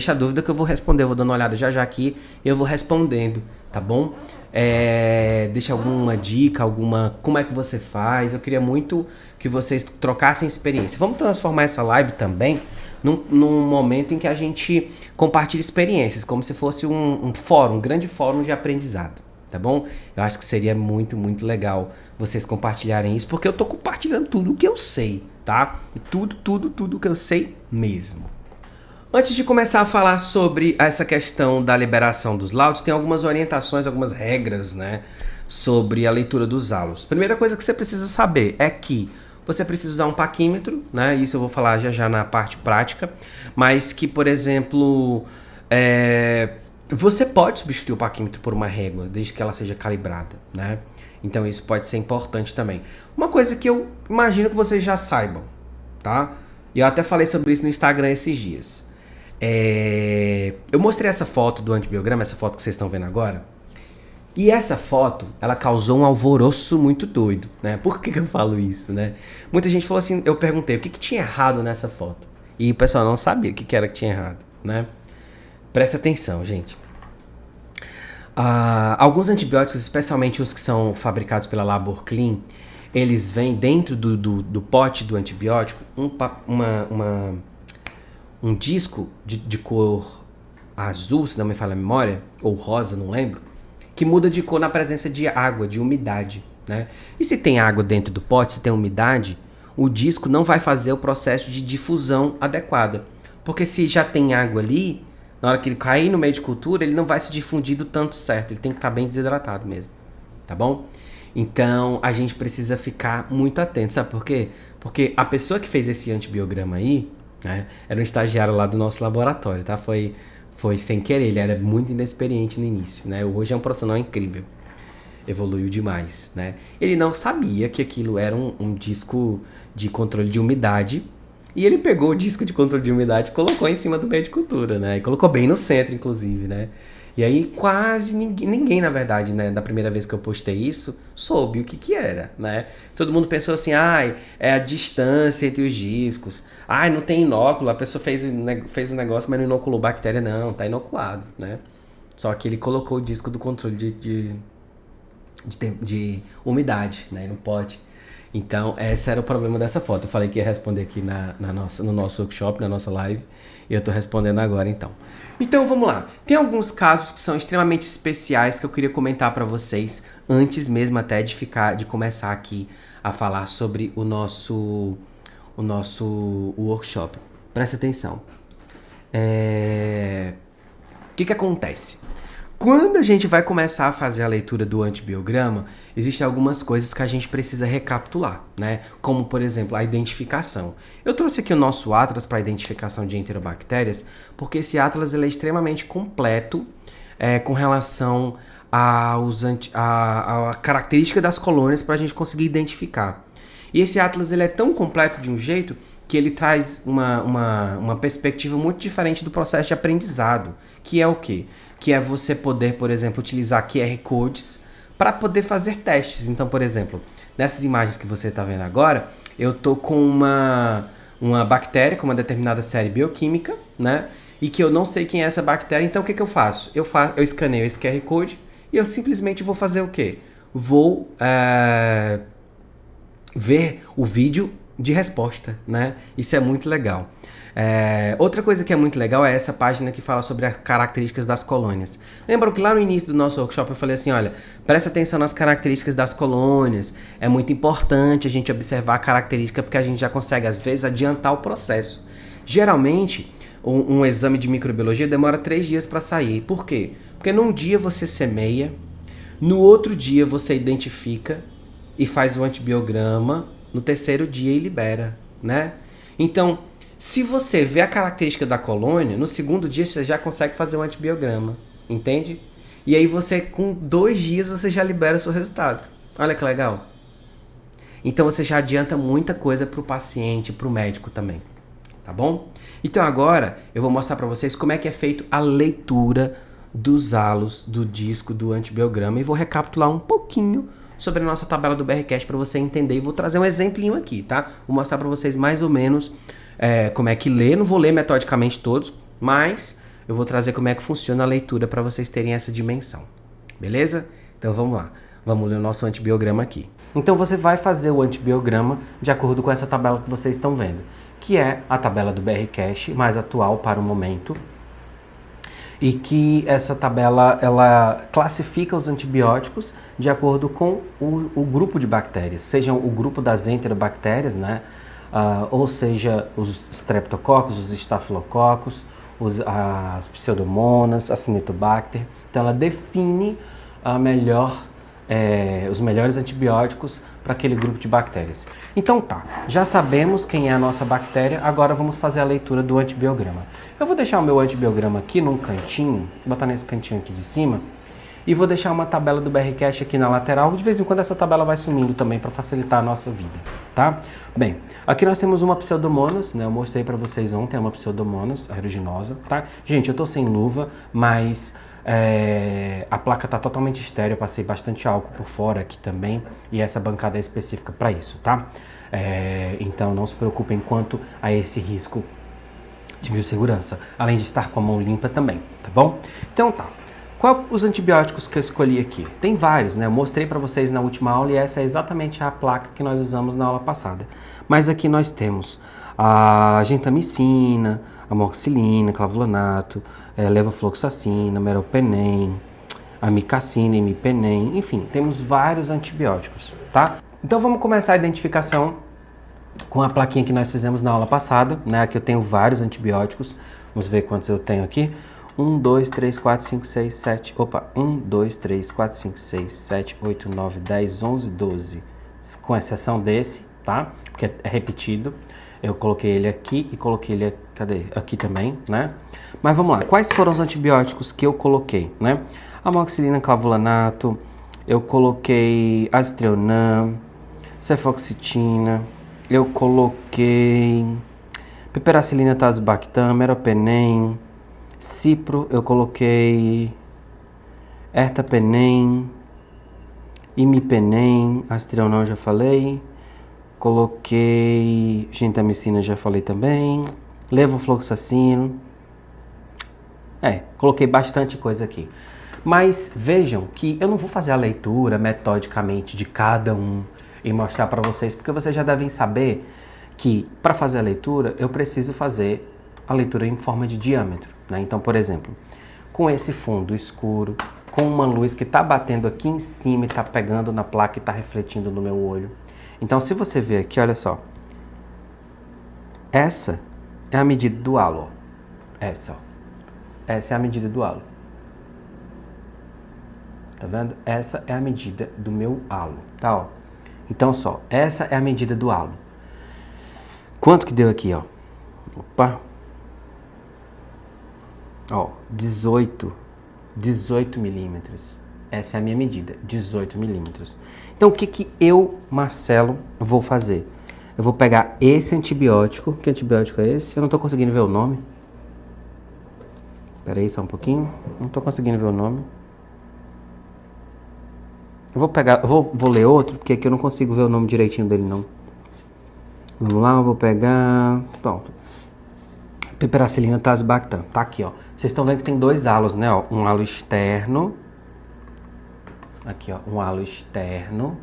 a dúvida que eu vou responder. Eu vou dando uma olhada já aqui e eu vou respondendo, tá bom? Deixa alguma dica, como é que você faz. Eu queria muito que vocês trocassem experiência. Vamos transformar essa live também num momento em que a gente compartilha experiências, como se fosse um fórum, um grande fórum de aprendizado, tá bom? Eu acho que seria muito, muito legal vocês compartilharem isso, porque eu tô compartilhando tudo o que eu sei, tá? Tudo que eu sei mesmo. Antes de começar a falar sobre essa questão da liberação dos laudos, tem algumas orientações, algumas regras, né, sobre a leitura dos halos. Primeira coisa que você precisa saber é que você precisa usar um paquímetro, né, isso eu vou falar já na parte prática, mas que, por exemplo, você pode substituir o paquímetro por uma régua, desde que ela seja calibrada, né? Então isso pode ser importante também. Uma coisa que eu imagino que vocês já saibam, tá? E eu até falei sobre isso no Instagram esses dias. Eu mostrei essa foto do antibiograma, essa foto que vocês estão vendo agora, E essa foto, ela causou um alvoroço muito doido, né? Por que eu falo isso, né? Muita gente falou assim, eu perguntei, o que tinha errado nessa foto? E o pessoal não sabia o que era que tinha errado, né? Presta atenção, gente. Alguns antibióticos, especialmente os que são fabricados pela Labor Clean, eles vêm dentro do pote do antibiótico um disco de cor azul, se não me falha a memória, ou rosa, não lembro, que muda de cor na presença de água, de umidade, né? E se tem água dentro do pote, se tem umidade, o disco não vai fazer o processo de difusão adequada. Porque se já tem água ali, na hora que ele cair no meio de cultura, ele não vai se difundir do tanto certo. Ele tem que estar bem desidratado mesmo, tá bom? Então, a gente precisa ficar muito atento. Sabe por quê? Porque a pessoa que fez esse antibiograma aí, né, era um estagiário lá do nosso laboratório, tá? Foi sem querer, ele era muito inexperiente no início, né? Hoje é um profissional incrível, evoluiu demais, né? Ele não sabia que aquilo era um disco de controle de umidade, e ele pegou o disco de controle de umidade e colocou em cima do meio de cultura, né? E colocou bem no centro, inclusive, né? E aí quase ninguém, na verdade, né, da primeira vez que eu postei isso, soube o que era, né? Todo mundo pensou assim, ai, é a distância entre os discos. Ai, não tem inóculo, a pessoa fez um negócio, mas não inoculou bactéria, não, tá inoculado, né? Só que ele colocou o disco do controle de umidade, né, no pote. Então, esse era o problema dessa foto. Eu falei que ia responder aqui no nosso workshop, na nossa live, e eu tô respondendo agora, então. Então, vamos lá. Tem alguns casos que são extremamente especiais que eu queria comentar para vocês, antes mesmo até de começar aqui a falar sobre o nosso workshop. Presta atenção. O que acontece? Quando a gente vai começar a fazer a leitura do antibiograma, existem algumas coisas que a gente precisa recapitular, né? Como, por exemplo, a identificação. Eu trouxe aqui o nosso atlas para a identificação de enterobactérias, porque esse atlas ele é extremamente completo com relação à característica das colônias para a gente conseguir identificar. E esse atlas ele é tão completo de um jeito que ele traz uma perspectiva muito diferente do processo de aprendizado, que é o quê? Que é você poder, por exemplo, utilizar QR Codes para poder fazer testes. Então, por exemplo, nessas imagens que você está vendo agora, eu tô com uma bactéria com uma determinada série bioquímica, né? E que eu não sei quem é essa bactéria, então o que eu faço? Eu escaneio esse QR Code e eu simplesmente vou fazer o quê? Vou ver o vídeo de resposta, né? Isso é muito legal. Outra coisa que é muito legal é essa página que fala sobre as características das colônias. Lembram que lá no início do nosso workshop eu falei assim, olha, presta atenção nas características das colônias, é muito importante a gente observar a característica porque a gente já consegue às vezes adiantar o processo. Geralmente, um exame de microbiologia demora 3 dias para sair. Por quê? Porque num dia você semeia, no outro dia você identifica e faz o antibiograma, no terceiro dia e libera, né? Então, se você vê a característica da colônia, no segundo dia você já consegue fazer um antibiograma, entende? E aí você, com 2 dias, você já libera o seu resultado. Olha que legal. Então você já adianta muita coisa para o paciente, para o médico também, tá bom? Então agora eu vou mostrar para vocês como é que é feito a leitura dos halos do disco do antibiograma e vou recapitular um pouquinho sobre a nossa tabela do BRCast para você entender e vou trazer um exemplinho aqui, tá? Vou mostrar para vocês mais ou menos como é que lê, não vou ler metodicamente todos, mas eu vou trazer como é que funciona a leitura para vocês terem essa dimensão, beleza? Então vamos lá, vamos ler o nosso antibiograma aqui. Então você vai fazer o antibiograma de acordo com essa tabela que vocês estão vendo, que é a tabela do BRCast mais atual para o momento, e que essa tabela ela classifica os antibióticos de acordo com o grupo de bactérias, seja o grupo das enterobactérias, né? Ou seja, os streptococcus, os staphylococcus, as pseudomonas, a Acinetobacter. Então ela define os melhores antibióticos para aquele grupo de bactérias. Então tá, já sabemos quem é a nossa bactéria, agora vamos fazer a leitura do antibiograma. Eu vou deixar o meu antibiograma aqui num cantinho, vou botar nesse cantinho aqui de cima, E vou deixar uma tabela do BRCast aqui na lateral. De vez em quando essa tabela vai sumindo também para facilitar a nossa vida, tá? Bem, aqui nós temos uma Pseudomonas, né? Eu mostrei para vocês ontem, é uma Pseudomonas aeruginosa, tá? Gente, eu tô sem luva, mas a placa tá totalmente estéreo, eu passei bastante álcool por fora aqui também, e essa bancada é específica para isso, tá? Então não se preocupem quanto a esse risco de biossegurança, além de estar com a mão limpa também, tá bom? Então tá. Quais os antibióticos que eu escolhi aqui? Tem vários, né? Eu mostrei para vocês na última aula e essa é exatamente a placa que nós usamos na aula passada. Mas aqui nós temos a gentamicina, amoxicilina, clavulanato, levofloxacina, meropenem, amicacina, imipenem, enfim, temos vários antibióticos, tá? Então vamos começar a identificação com a plaquinha que nós fizemos na aula passada, né? Aqui eu tenho vários antibióticos, vamos ver quantos eu tenho aqui. 1, 2, 3, 4, 5, 6, 7, 1, 2, 3, 4, 5, 6, 7, 8, 9, 10, 11, 12, com exceção desse, tá? Porque é repetido. Eu coloquei ele aqui e coloquei ele, cadê? Aqui também, né? Mas vamos lá, quais foram os antibióticos que eu coloquei, né? Amoxicilina, clavulanato, eu coloquei aztreonam, cefoxitina, eu coloquei piperacilina, tazobactam, meropenem, cipro, eu coloquei ertapenem, imipenem, aztreonam já falei, coloquei gentamicina, já falei também, levofloxacino, coloquei bastante coisa aqui. Mas vejam que eu não vou fazer a leitura metodicamente de cada um e mostrar para vocês, porque vocês já devem saber que para fazer a leitura eu preciso fazer a leitura em forma de diâmetro, né? Então, por exemplo, com esse fundo escuro, com uma luz que está batendo aqui em cima e está pegando na placa e está refletindo no meu olho. Então, se você ver aqui, olha só, essa é a medida do halo, ó. Essa é a medida do halo. Tá vendo? Essa é a medida do meu halo, tá, ó. Então, só, essa é a medida do halo. Quanto que deu aqui, ó? Opa! Ó, 18 milímetros. Essa é a minha medida, 18 milímetros. Então, o que que eu, Marcelo, vou fazer? Eu vou pegar esse antibiótico. Que antibiótico é esse? Eu não tô conseguindo ver o nome. Espera aí só um pouquinho. Não tô conseguindo ver o nome. Eu vou pegar, vou ler outro, porque aqui eu não consigo ver o nome direitinho dele, não. Vamos lá, eu vou pegar... Pronto. Piperacilina, tazobactam. Tá aqui, ó. Vocês estão vendo que tem dois halos, né? Ó, um halo externo. Aqui, ó. Um halo externo.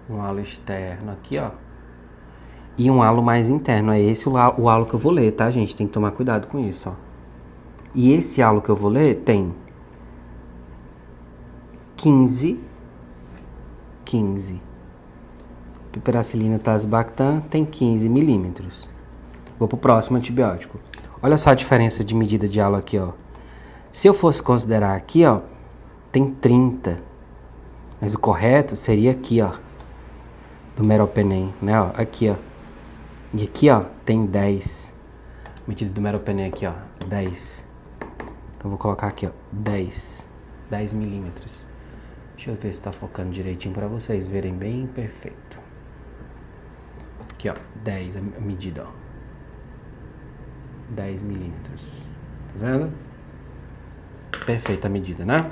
Um halo externo aqui, ó. E um halo mais interno. É esse o halo que eu vou ler, tá, gente? Tem que tomar cuidado com isso, ó. E esse halo que eu vou ler tem 15. Piperacilina, tazobactam tem 15 milímetros. Vou pro próximo antibiótico. Olha só a diferença de medida de halo aqui, ó. Se eu fosse considerar aqui, ó, tem 30. Mas o correto seria aqui, ó. Do meropenem, né, ó. Aqui, ó. E aqui, ó, tem 10. Medida do meropenem aqui, ó. 10. Então vou colocar aqui, ó. 10 milímetros. Deixa eu ver se tá focando direitinho para vocês verem bem perfeito. Aqui, ó, 10 a medida, ó. 10 milímetros. Tá vendo? Perfeita a medida, né?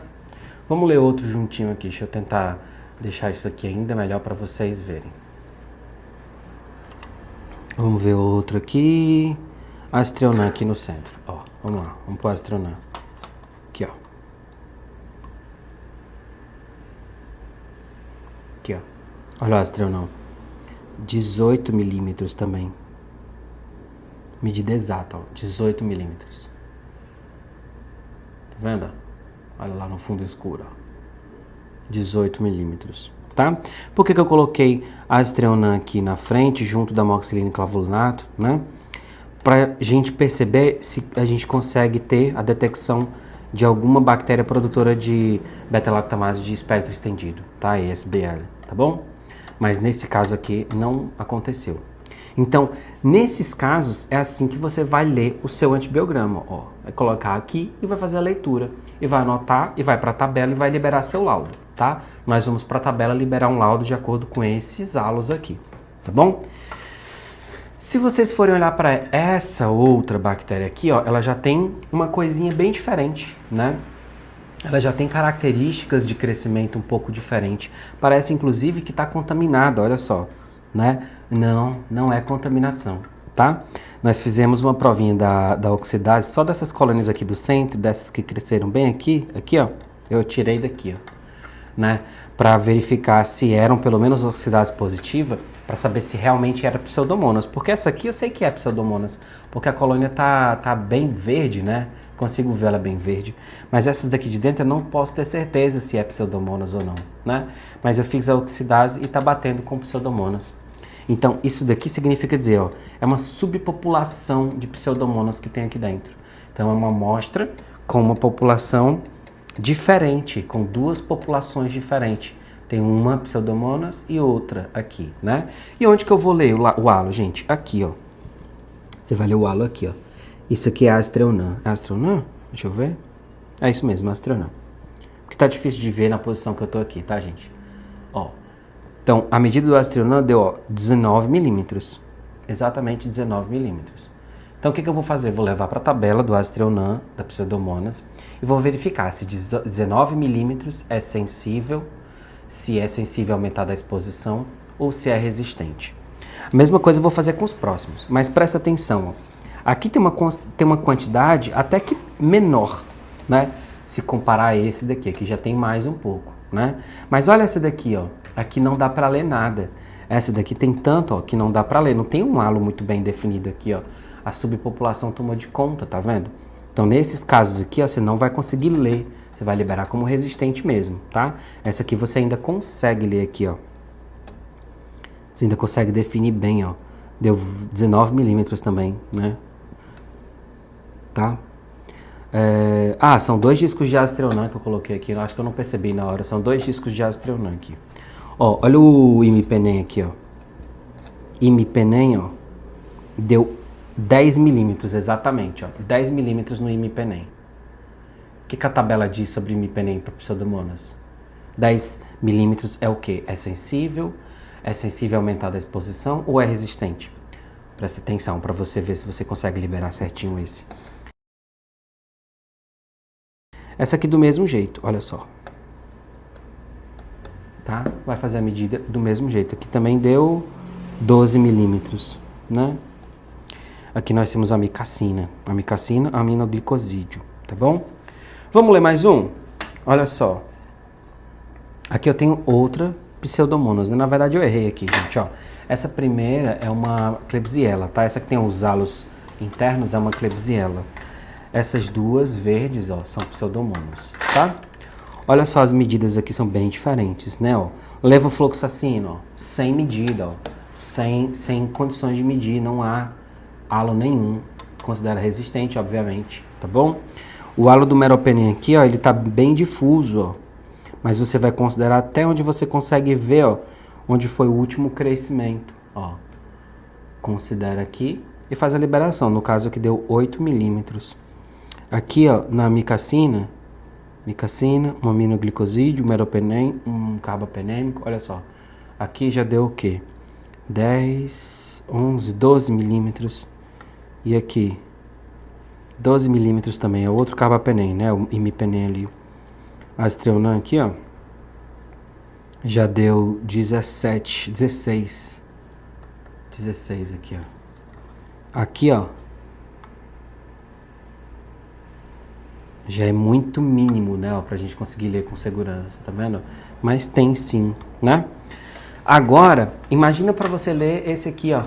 Vamos ler outro juntinho aqui. Deixa eu tentar deixar isso aqui ainda melhor para vocês verem. Vamos ver outro aqui. Aztreonam aqui no centro, ó. Vamos lá, vamos pôr aztreonam. Aqui, ó. Aqui, ó. Olha o aztreonam. 18 milímetros também. Medida exata, ó. 18 milímetros. Tá vendo? Olha lá no fundo escuro, ó. 18 milímetros, tá? Por que eu coloquei a aztreonam aqui na frente, junto da amoxicilina e clavulanato, né? Pra gente perceber se a gente consegue ter a detecção de alguma bactéria produtora de beta-lactamase de espectro estendido, tá? ESBL, tá bom? Mas nesse caso aqui não aconteceu. Então, nesses casos, é assim que você vai ler o seu antibiograma. Ó. Vai colocar aqui e vai fazer a leitura. E vai anotar, e vai para a tabela e vai liberar seu laudo, tá? Nós vamos para a tabela liberar um laudo de acordo com esses halos aqui, tá bom? Se vocês forem olhar para essa outra bactéria aqui, ó, ela já tem uma coisinha bem diferente, né? Ela já tem características de crescimento um pouco diferente. Parece, inclusive, que está contaminada, olha só, né? Não é contaminação, tá? Nós fizemos uma provinha da oxidase, só dessas colônias aqui do centro, dessas que cresceram bem aqui, ó, eu tirei daqui, ó, né? Para verificar se eram pelo menos oxidase positiva, para saber se realmente era Pseudomonas. Porque essa aqui eu sei que é Pseudomonas, porque a colônia tá bem verde, né? Consigo ver ela bem verde. Mas essas daqui de dentro eu não posso ter certeza se é Pseudomonas ou não, né? Mas eu fiz a oxidase e tá batendo com Pseudomonas. Então, isso daqui significa dizer, ó, é uma subpopulação de Pseudomonas que tem aqui dentro. Então, é uma amostra com uma população diferente, com duas populações diferentes. Tem uma Pseudomonas e outra aqui, né? E onde que eu vou ler o halo, gente? Aqui, ó. Você vai ler o halo aqui, ó. Isso aqui é Astreonam. É Astreonam? Deixa eu ver. É isso mesmo, Astreonam. Porque tá difícil de ver na posição que eu tô aqui, tá, gente? Ó. Então, a medida do Astreonam deu, ó, 19 milímetros. Exatamente 19 milímetros. Então, o que eu vou fazer? Vou levar para a tabela do Astreonam, da Pseudomonas, e vou verificar se 19 milímetros é sensível, se é sensível a aumentar da exposição ou se é resistente. A mesma coisa eu vou fazer com os próximos, mas presta atenção. Ó. Aqui tem uma quantidade até que menor, né? Se comparar a esse daqui, aqui já tem mais um pouco, né? Mas olha essa daqui, ó. Aqui não dá para ler nada. Essa daqui tem tanto, ó, que não dá para ler. Não tem um halo muito bem definido aqui, ó. A subpopulação tomou de conta, tá vendo? Então, nesses casos aqui, ó, você não vai conseguir ler. Você vai liberar como resistente mesmo, tá? Essa aqui você ainda consegue ler aqui, ó. Você ainda consegue definir bem, ó. Deu 19 milímetros também, né? Tá? São 2 discos de Astreonam que eu coloquei aqui. Eu acho que eu não percebi na hora. São 2 discos de Astreonam aqui. Ó, olha o imipenem aqui, ó. Imipenem, ó. Deu 10 milímetros, exatamente, ó. 10 milímetros no imipenem. O que a tabela diz sobre imipenem para Pseudomonas? 10 milímetros é o quê? É sensível a aumentar da exposição ou é resistente? Presta atenção para você ver se você consegue liberar certinho esse. Essa aqui do mesmo jeito, olha só. Tá? Vai fazer a medida do mesmo jeito. Aqui também deu 12 milímetros, né? Aqui nós temos a micacina. A micacina, aminoglicosídeo, tá bom? Vamos ler mais um? Olha só. Aqui eu tenho outra Pseudomonas. Na verdade eu errei aqui, gente, ó. Essa primeira é uma Klebsiella, tá? Essa que tem os halos internos é uma Klebsiella. Essas duas verdes, ó, são Pseudomonas, tá? Olha só, as medidas aqui são bem diferentes, né, ó. Levofloxacino, ó, sem medida, ó. Sem condições de medir, não há halo nenhum. Considera resistente, obviamente, tá bom? O halo do meropenem aqui, ó, ele tá bem difuso, ó. Mas você vai considerar até onde você consegue ver, ó, onde foi o último crescimento, ó. Considera aqui e faz a liberação. No caso aqui deu 8 milímetros. Aqui, ó, na micacina, um aminoglicosídeo, meropenem, um carbapenêmico, olha só. Aqui já deu o quê? 10, 11, 12 milímetros. E aqui, 12 milímetros também, é outro carbapenem, né? O imipenem ali. A Astreonam aqui, ó, já deu 17, 16. 16 aqui, ó. Aqui, ó, já é muito mínimo, né, ó, pra gente conseguir ler com segurança, tá vendo? Mas tem sim, né? Agora, imagina pra você ler esse aqui, ó.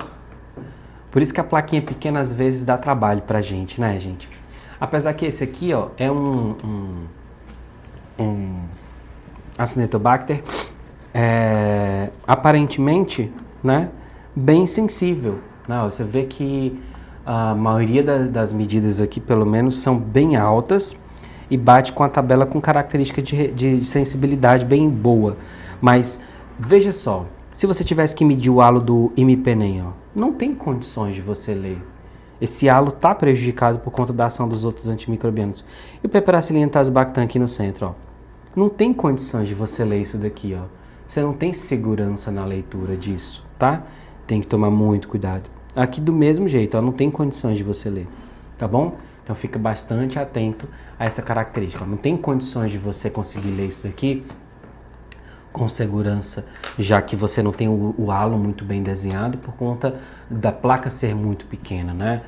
Por isso que a plaquinha pequena às vezes dá trabalho pra gente, né, gente? Apesar que esse aqui, ó, é um Acinetobacter, aparentemente, né, bem sensível, né? Você vê que a maioria das medidas aqui, pelo menos, são bem altas e bate com a tabela com característica de sensibilidade bem boa. Mas, veja só, se você tivesse que medir o halo do imipenem, ó, não tem condições de você ler. Esse halo está prejudicado por conta da ação dos outros antimicrobianos. E o Piperacillin tazobactam aqui no centro, ó. Não tem condições de você ler isso daqui, ó. Você não tem segurança na leitura disso, tá? Tem que tomar muito cuidado. Aqui do mesmo jeito, ó, não tem condições de você ler, tá bom? Então fica bastante atento a essa característica. Não tem condições de você conseguir ler isso daqui com segurança, já que você não tem o halo muito bem desenhado por conta da placa ser muito pequena, né?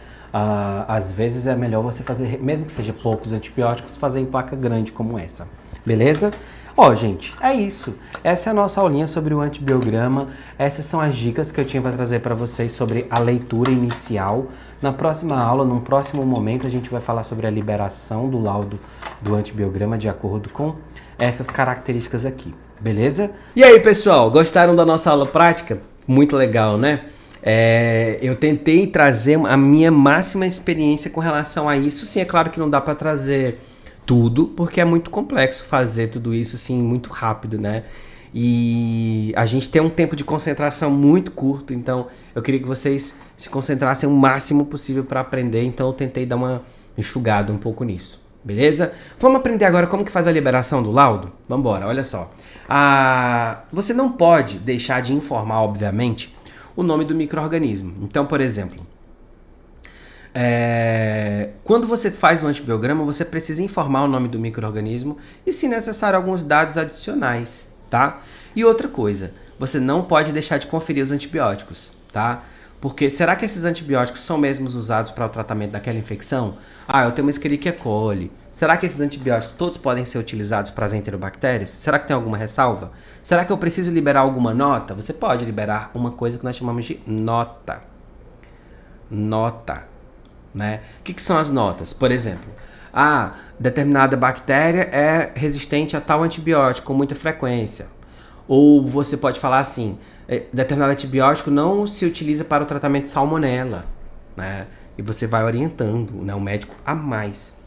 Às vezes é melhor você fazer, mesmo que seja poucos antibióticos, fazer em placa grande como essa, beleza? Ó, gente, é isso. Essa é a nossa aulinha sobre o antibiograma. Essas são as dicas que eu tinha para trazer para vocês sobre a leitura inicial. Na próxima aula, num próximo momento, a gente vai falar sobre a liberação do laudo do antibiograma de acordo com essas características aqui, beleza? E aí, pessoal, gostaram da nossa aula prática? Muito legal, né? Eu tentei trazer a minha máxima experiência com relação a isso. Sim, é claro que não dá para trazer tudo, porque é muito complexo fazer tudo isso assim muito rápido, né? E a gente tem um tempo de concentração muito curto, então eu queria que vocês se concentrassem o máximo possível para aprender, então eu tentei dar uma enxugada um pouco nisso, beleza? Vamos aprender agora como que faz a liberação do laudo? Vamos embora, olha só. Você não pode deixar de informar, obviamente, o nome do micro-organismo. Então, por exemplo, quando você faz um antibiograma, você precisa informar o nome do micro-organismo e, se necessário, alguns dados adicionais, tá? E outra coisa, você não pode deixar de conferir os antibióticos, tá? Porque será que esses antibióticos são mesmo usados para o tratamento daquela infecção? Eu tenho uma Escherichia coli. Será que esses antibióticos todos podem ser utilizados para as enterobactérias? Será que tem alguma ressalva? Será que eu preciso liberar alguma nota? Você pode liberar uma coisa que nós chamamos de nota. Nota. Né? O que são as notas? Por exemplo, determinada bactéria é resistente a tal antibiótico com muita frequência. Ou você pode falar assim, determinado antibiótico não se utiliza para o tratamento de salmonela, né? E você vai orientando, né, o médico a mais.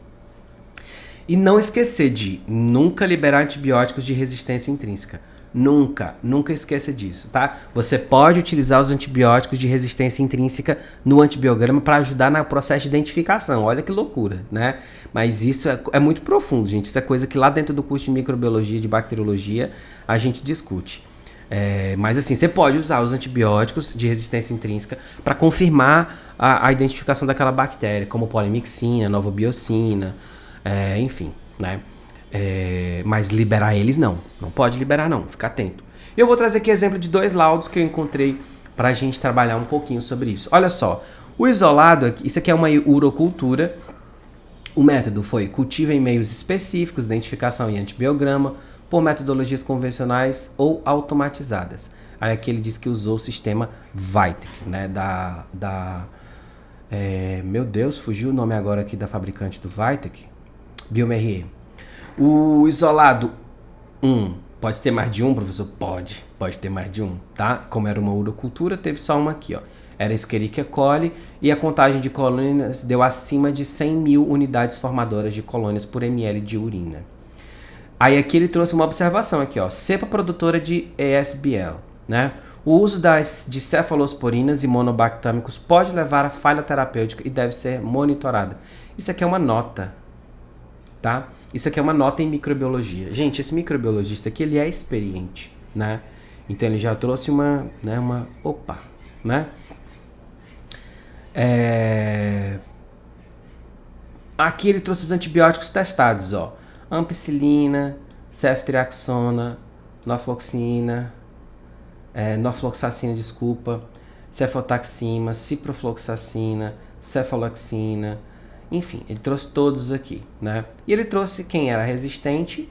E não esquecer de nunca liberar antibióticos de resistência intrínseca. Nunca esqueça disso, tá? Você pode utilizar os antibióticos de resistência intrínseca no antibiograma para ajudar no processo de identificação. Olha que loucura, né? Mas isso é muito profundo, gente. Isso é coisa que lá dentro do curso de microbiologia, de bacteriologia, a gente discute. Mas assim, você pode usar os antibióticos de resistência intrínseca para confirmar a identificação daquela bactéria, como polimixina, novobiocina, enfim, né? Mas liberar eles não pode liberar não, fica atento. Eu vou trazer aqui exemplo de 2 laudos que eu encontrei pra gente trabalhar um pouquinho sobre isso. Olha só, o isolado aqui, isso aqui é uma urocultura. O método foi cultivo em meios específicos, identificação e antibiograma, por metodologias convencionais ou automatizadas. Aí aqui ele diz que usou o sistema Vitek, né, meu Deus, fugiu o nome agora aqui da fabricante do Vitek, bioMérieux. O isolado 1, pode ter mais de um, professor? Pode ter mais de um, tá? Como era uma urocultura, teve só uma aqui, ó. Era Escherichia coli e a contagem de colônias deu acima de 100 mil unidades formadoras de colônias por ml de urina. Aí aqui ele trouxe uma observação aqui, ó. Cepa produtora de ESBL, né? O uso de cefalosporinas e monobactâmicos pode levar a falha terapêutica e deve ser monitorada. Isso aqui é uma nota, tá? Isso aqui é uma nota em microbiologia. Gente, esse microbiologista aqui, ele é experiente, né? Então ele já trouxe uma, né? Aqui ele trouxe os antibióticos testados, ó. Ampicilina, ceftriaxona, norfloxacina, cefotaxima, ciprofloxacina, cefaloxina. Enfim, ele trouxe todos aqui, né? E ele trouxe quem era resistente,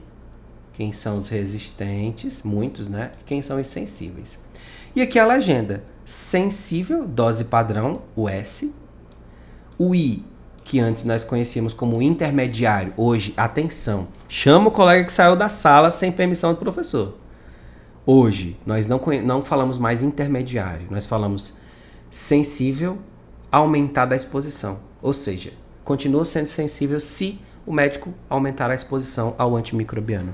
quem são os resistentes, muitos, né? E quem são os sensíveis. E aqui a legenda. Sensível, dose padrão, o S. O I, que antes nós conhecíamos como intermediário, hoje, atenção, chama o colega que saiu da sala sem permissão do professor. Hoje, nós não falamos mais intermediário, nós falamos sensível, aumentada a exposição. Ou seja, continua sendo sensível se o médico aumentar a exposição ao antimicrobiano.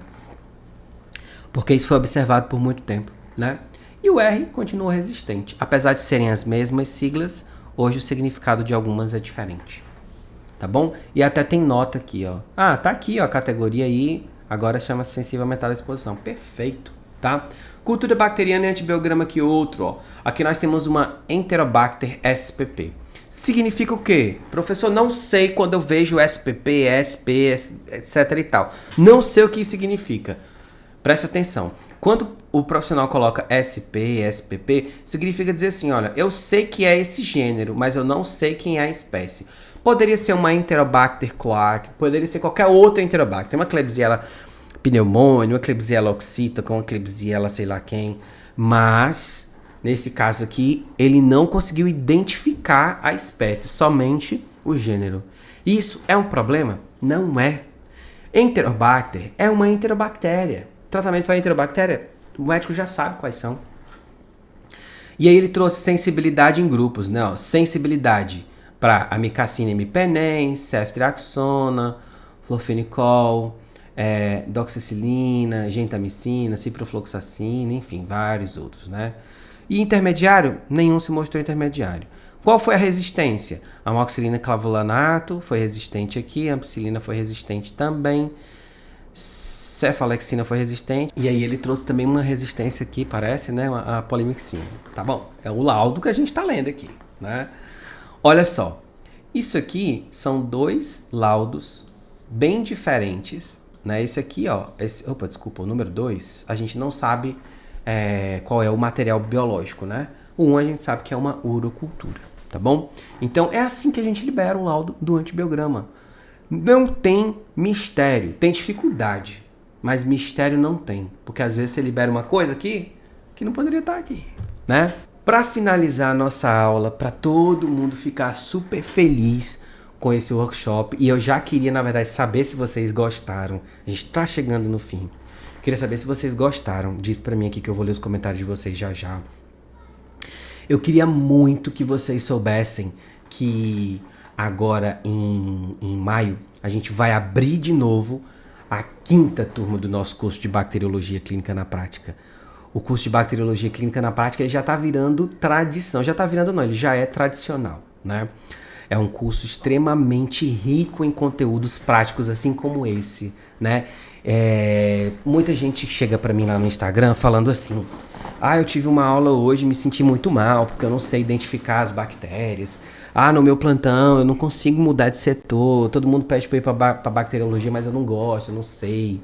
Porque isso foi observado por muito tempo, né? E o R continua resistente. Apesar de serem as mesmas siglas, hoje o significado de algumas é diferente. Tá bom? E até tem nota aqui, ó. Ah, tá aqui, ó, a categoria aí. Agora chama-se sensível a metal exposição. Perfeito, tá? Cultura bacteriana e antibiograma aqui outro, ó. Aqui nós temos uma Enterobacter spp. Significa o quê? Professor, não sei quando eu vejo SPP, SP, etc e tal. Não sei o que isso significa. Presta atenção. Quando o profissional coloca SP, SPP, significa dizer assim, olha, eu sei que é esse gênero, mas eu não sei quem é a espécie. Poderia ser uma Enterobacter cloacae, poderia ser qualquer outra Enterobacter. Uma Klebsiella pneumoniae, uma Klebsiella oxytica, uma Klebsiella sei lá quem. Mas, nesse caso aqui, ele não conseguiu identificar a espécie, somente o gênero. Isso é um problema? Não é. Enterobacter é uma enterobactéria. Tratamento para enterobactéria, o médico já sabe quais são. E aí ele trouxe sensibilidade em grupos, né? Ó, sensibilidade para amicacina imipenem, ceftriaxona, florfenicol, doxicilina, gentamicina, ciprofloxacina, enfim, vários outros, né? E intermediário, nenhum se mostrou intermediário. Qual foi a resistência? A amoxicilina clavulanato foi resistente aqui, a ampicilina foi resistente também, cefalexina foi resistente, e aí ele trouxe também uma resistência aqui, parece, né, a polimixina. Tá bom, é o laudo que a gente tá lendo aqui, né? Olha só, isso aqui são dois laudos bem diferentes, né? Esse aqui, ó, o número 2, a gente não sabe qual é o material biológico, né? O 1 a gente sabe que é uma urocultura, tá bom? Então é assim que a gente libera o laudo do antibiograma. Não tem mistério, tem dificuldade, mas mistério não tem, porque às vezes você libera uma coisa aqui que não poderia estar aqui, né? Para finalizar a nossa aula, para todo mundo ficar super feliz com esse workshop, e eu já queria, na verdade, saber se vocês gostaram. A gente tá chegando no fim. Queria saber se vocês gostaram. Diz para mim aqui que eu vou ler os comentários de vocês já já. Eu queria muito que vocês soubessem que agora em maio a gente vai abrir de novo a 5ª turma do nosso curso de Bacteriologia Clínica na Prática. O curso de Bacteriologia Clínica na Prática ele já está virando tradição. Já está virando não, ele já é tradicional, né? É um curso extremamente rico em conteúdos práticos, assim como esse, né? Muita gente chega para mim lá no Instagram falando assim: ah, eu tive uma aula hoje e me senti muito mal porque eu não sei identificar as bactérias. Ah, no meu plantão eu não consigo mudar de setor. Todo mundo pede para ir para bacteriologia, mas eu não gosto, eu não sei.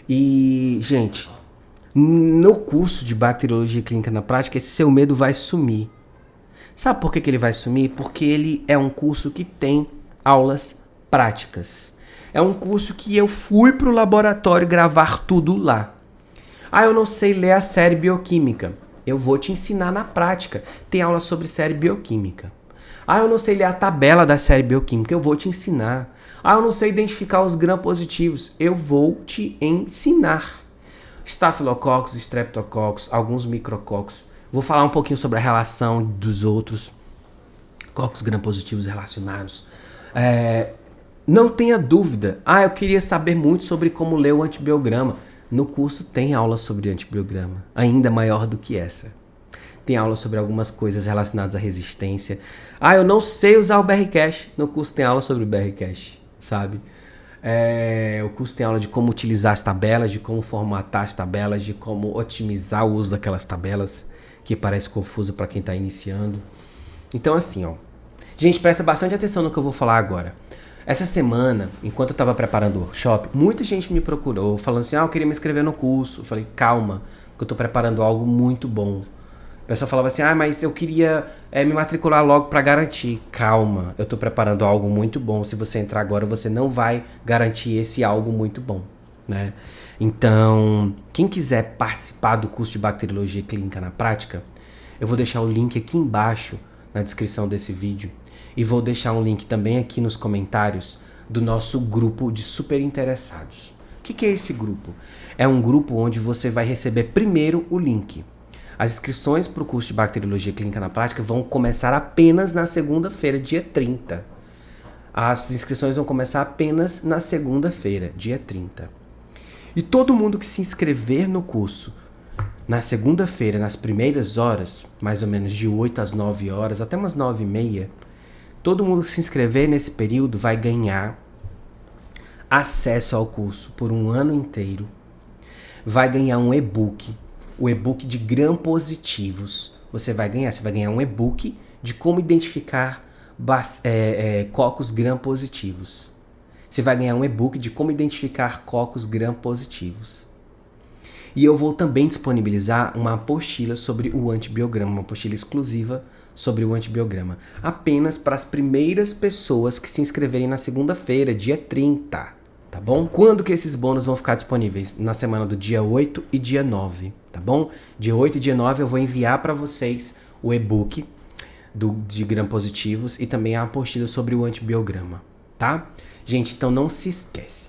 E, gente, no curso de Bacteriologia Clínica na Prática, esse seu medo vai sumir. Sabe por que ele vai sumir? Porque ele é um curso que tem aulas práticas. É um curso que eu fui para o laboratório gravar tudo lá. Ah, eu não sei ler a série bioquímica. Eu vou te ensinar na prática. Tem aula sobre série bioquímica. Ah, eu não sei ler a tabela da série bioquímica. Eu vou te ensinar. Ah, eu não sei identificar os gram-positivos. Eu vou te ensinar. Staphylococcus, Streptococcus, alguns micrococos. Vou falar um pouquinho sobre a relação dos outros cocos gram-positivos relacionados. Não tenha dúvida. Ah, eu queria saber muito sobre como ler o antibiograma. No curso tem aula sobre antibiograma, ainda maior do que essa. Tem aula sobre algumas coisas relacionadas à resistência. Ah, eu não sei usar o BRCache. No curso tem aula sobre o BRCache, sabe? O curso tem aula de como utilizar as tabelas, de como formatar as tabelas, de como otimizar o uso daquelas tabelas, que parece confuso para quem está iniciando. Então assim, ó. Gente, presta bastante atenção no que eu vou falar agora. Essa semana, enquanto eu estava preparando o workshop, muita gente me procurou falando assim: ah, eu queria me inscrever no curso. Eu falei: calma, porque eu estou preparando algo muito bom. O pessoal falava assim: ah, mas eu queria me matricular logo para garantir. Calma, eu estou preparando algo muito bom. Se você entrar agora, você não vai garantir esse algo muito bom, né? Então, quem quiser participar do curso de Bacteriologia Clínica na Prática, eu vou deixar o link aqui embaixo na descrição desse vídeo. E vou deixar um link também aqui nos comentários do nosso grupo de super interessados. O que é esse grupo? É um grupo onde você vai receber primeiro o link. As inscrições para o curso de Bacteriologia Clínica na Prática vão começar apenas na segunda-feira, dia 30. As inscrições vão começar apenas na segunda-feira, dia 30. E todo mundo que se inscrever no curso Na segunda-feira, nas primeiras horas, mais ou menos de 8 às 9 horas, até umas 9h30, todo mundo que se inscrever nesse período vai ganhar acesso ao curso por um ano inteiro. Vai ganhar um e-book, o e-book de gram-positivos. Você vai ganhar um e-book de como identificar cocos gram-positivos. Você vai ganhar um e-book de como identificar cocos gram-positivos. E eu vou também disponibilizar uma apostila sobre o antibiograma, uma apostila exclusiva sobre o antibiograma, apenas para as primeiras pessoas que se inscreverem na segunda-feira, dia 30, tá bom? Quando que esses bônus vão ficar disponíveis? Na semana do dia 8 e dia 9, tá bom? Dia 8 e dia 9 eu vou enviar para vocês o e-book de gram-positivos e também a apostila sobre o antibiograma, tá? Gente, então não se esquece.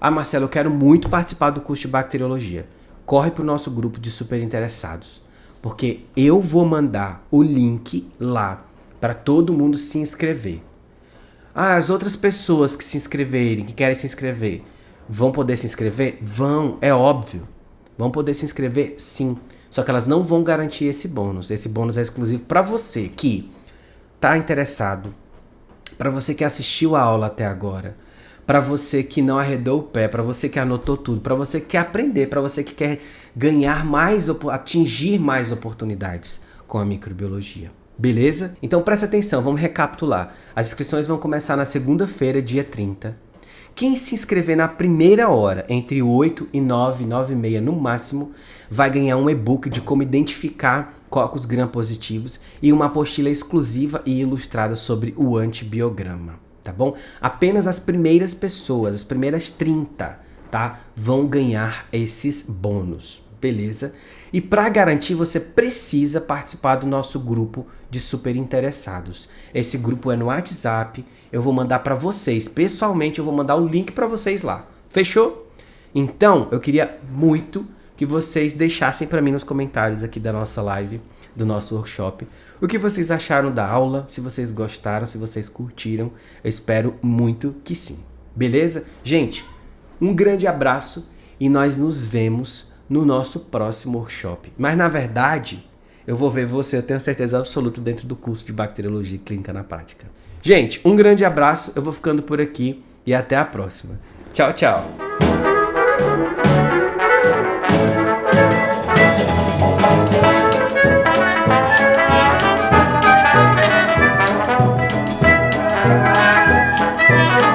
Ah, Marcelo, eu quero muito participar do curso de bacteriologia. Corre para o nosso grupo de super interessados, porque eu vou mandar o link lá para todo mundo se inscrever. Ah, as outras pessoas que se inscreverem, que querem se inscrever, vão poder se inscrever? Vão, é óbvio. Vão poder se inscrever, sim. Só que elas não vão garantir esse bônus. Esse bônus é exclusivo para você que está interessado, para você que assistiu a aula até agora, para você que não arredou o pé, para você que anotou tudo, para você que quer aprender, para você que quer ganhar mais, atingir mais oportunidades com a microbiologia. Beleza? Então presta atenção, vamos recapitular. As inscrições vão começar na segunda-feira, dia 30. Quem se inscrever na primeira hora, entre 8 e 9, 9h30 no máximo, vai ganhar um e-book de como identificar cocos gram-positivos e uma apostila exclusiva e ilustrada sobre o antibiograma, tá bom? Apenas as primeiras pessoas, as primeiras 30, tá, vão ganhar esses bônus, beleza? E para garantir, você precisa participar do nosso grupo de super interessados. Esse grupo é no WhatsApp, eu vou mandar para vocês, pessoalmente eu vou mandar o link para vocês lá. Fechou? Então, eu queria muito que vocês deixassem para mim nos comentários aqui da nossa live, do nosso workshop, o que vocês acharam da aula, se vocês gostaram, se vocês curtiram. Eu espero muito que sim. Beleza? Gente, um grande abraço e nós nos vemos no nosso próximo workshop. Mas na verdade, eu vou ver você, eu tenho certeza absoluta, dentro do curso de Bacteriologia Clínica na Prática. Gente, um grande abraço, eu vou ficando por aqui e até a próxima. Tchau, tchau!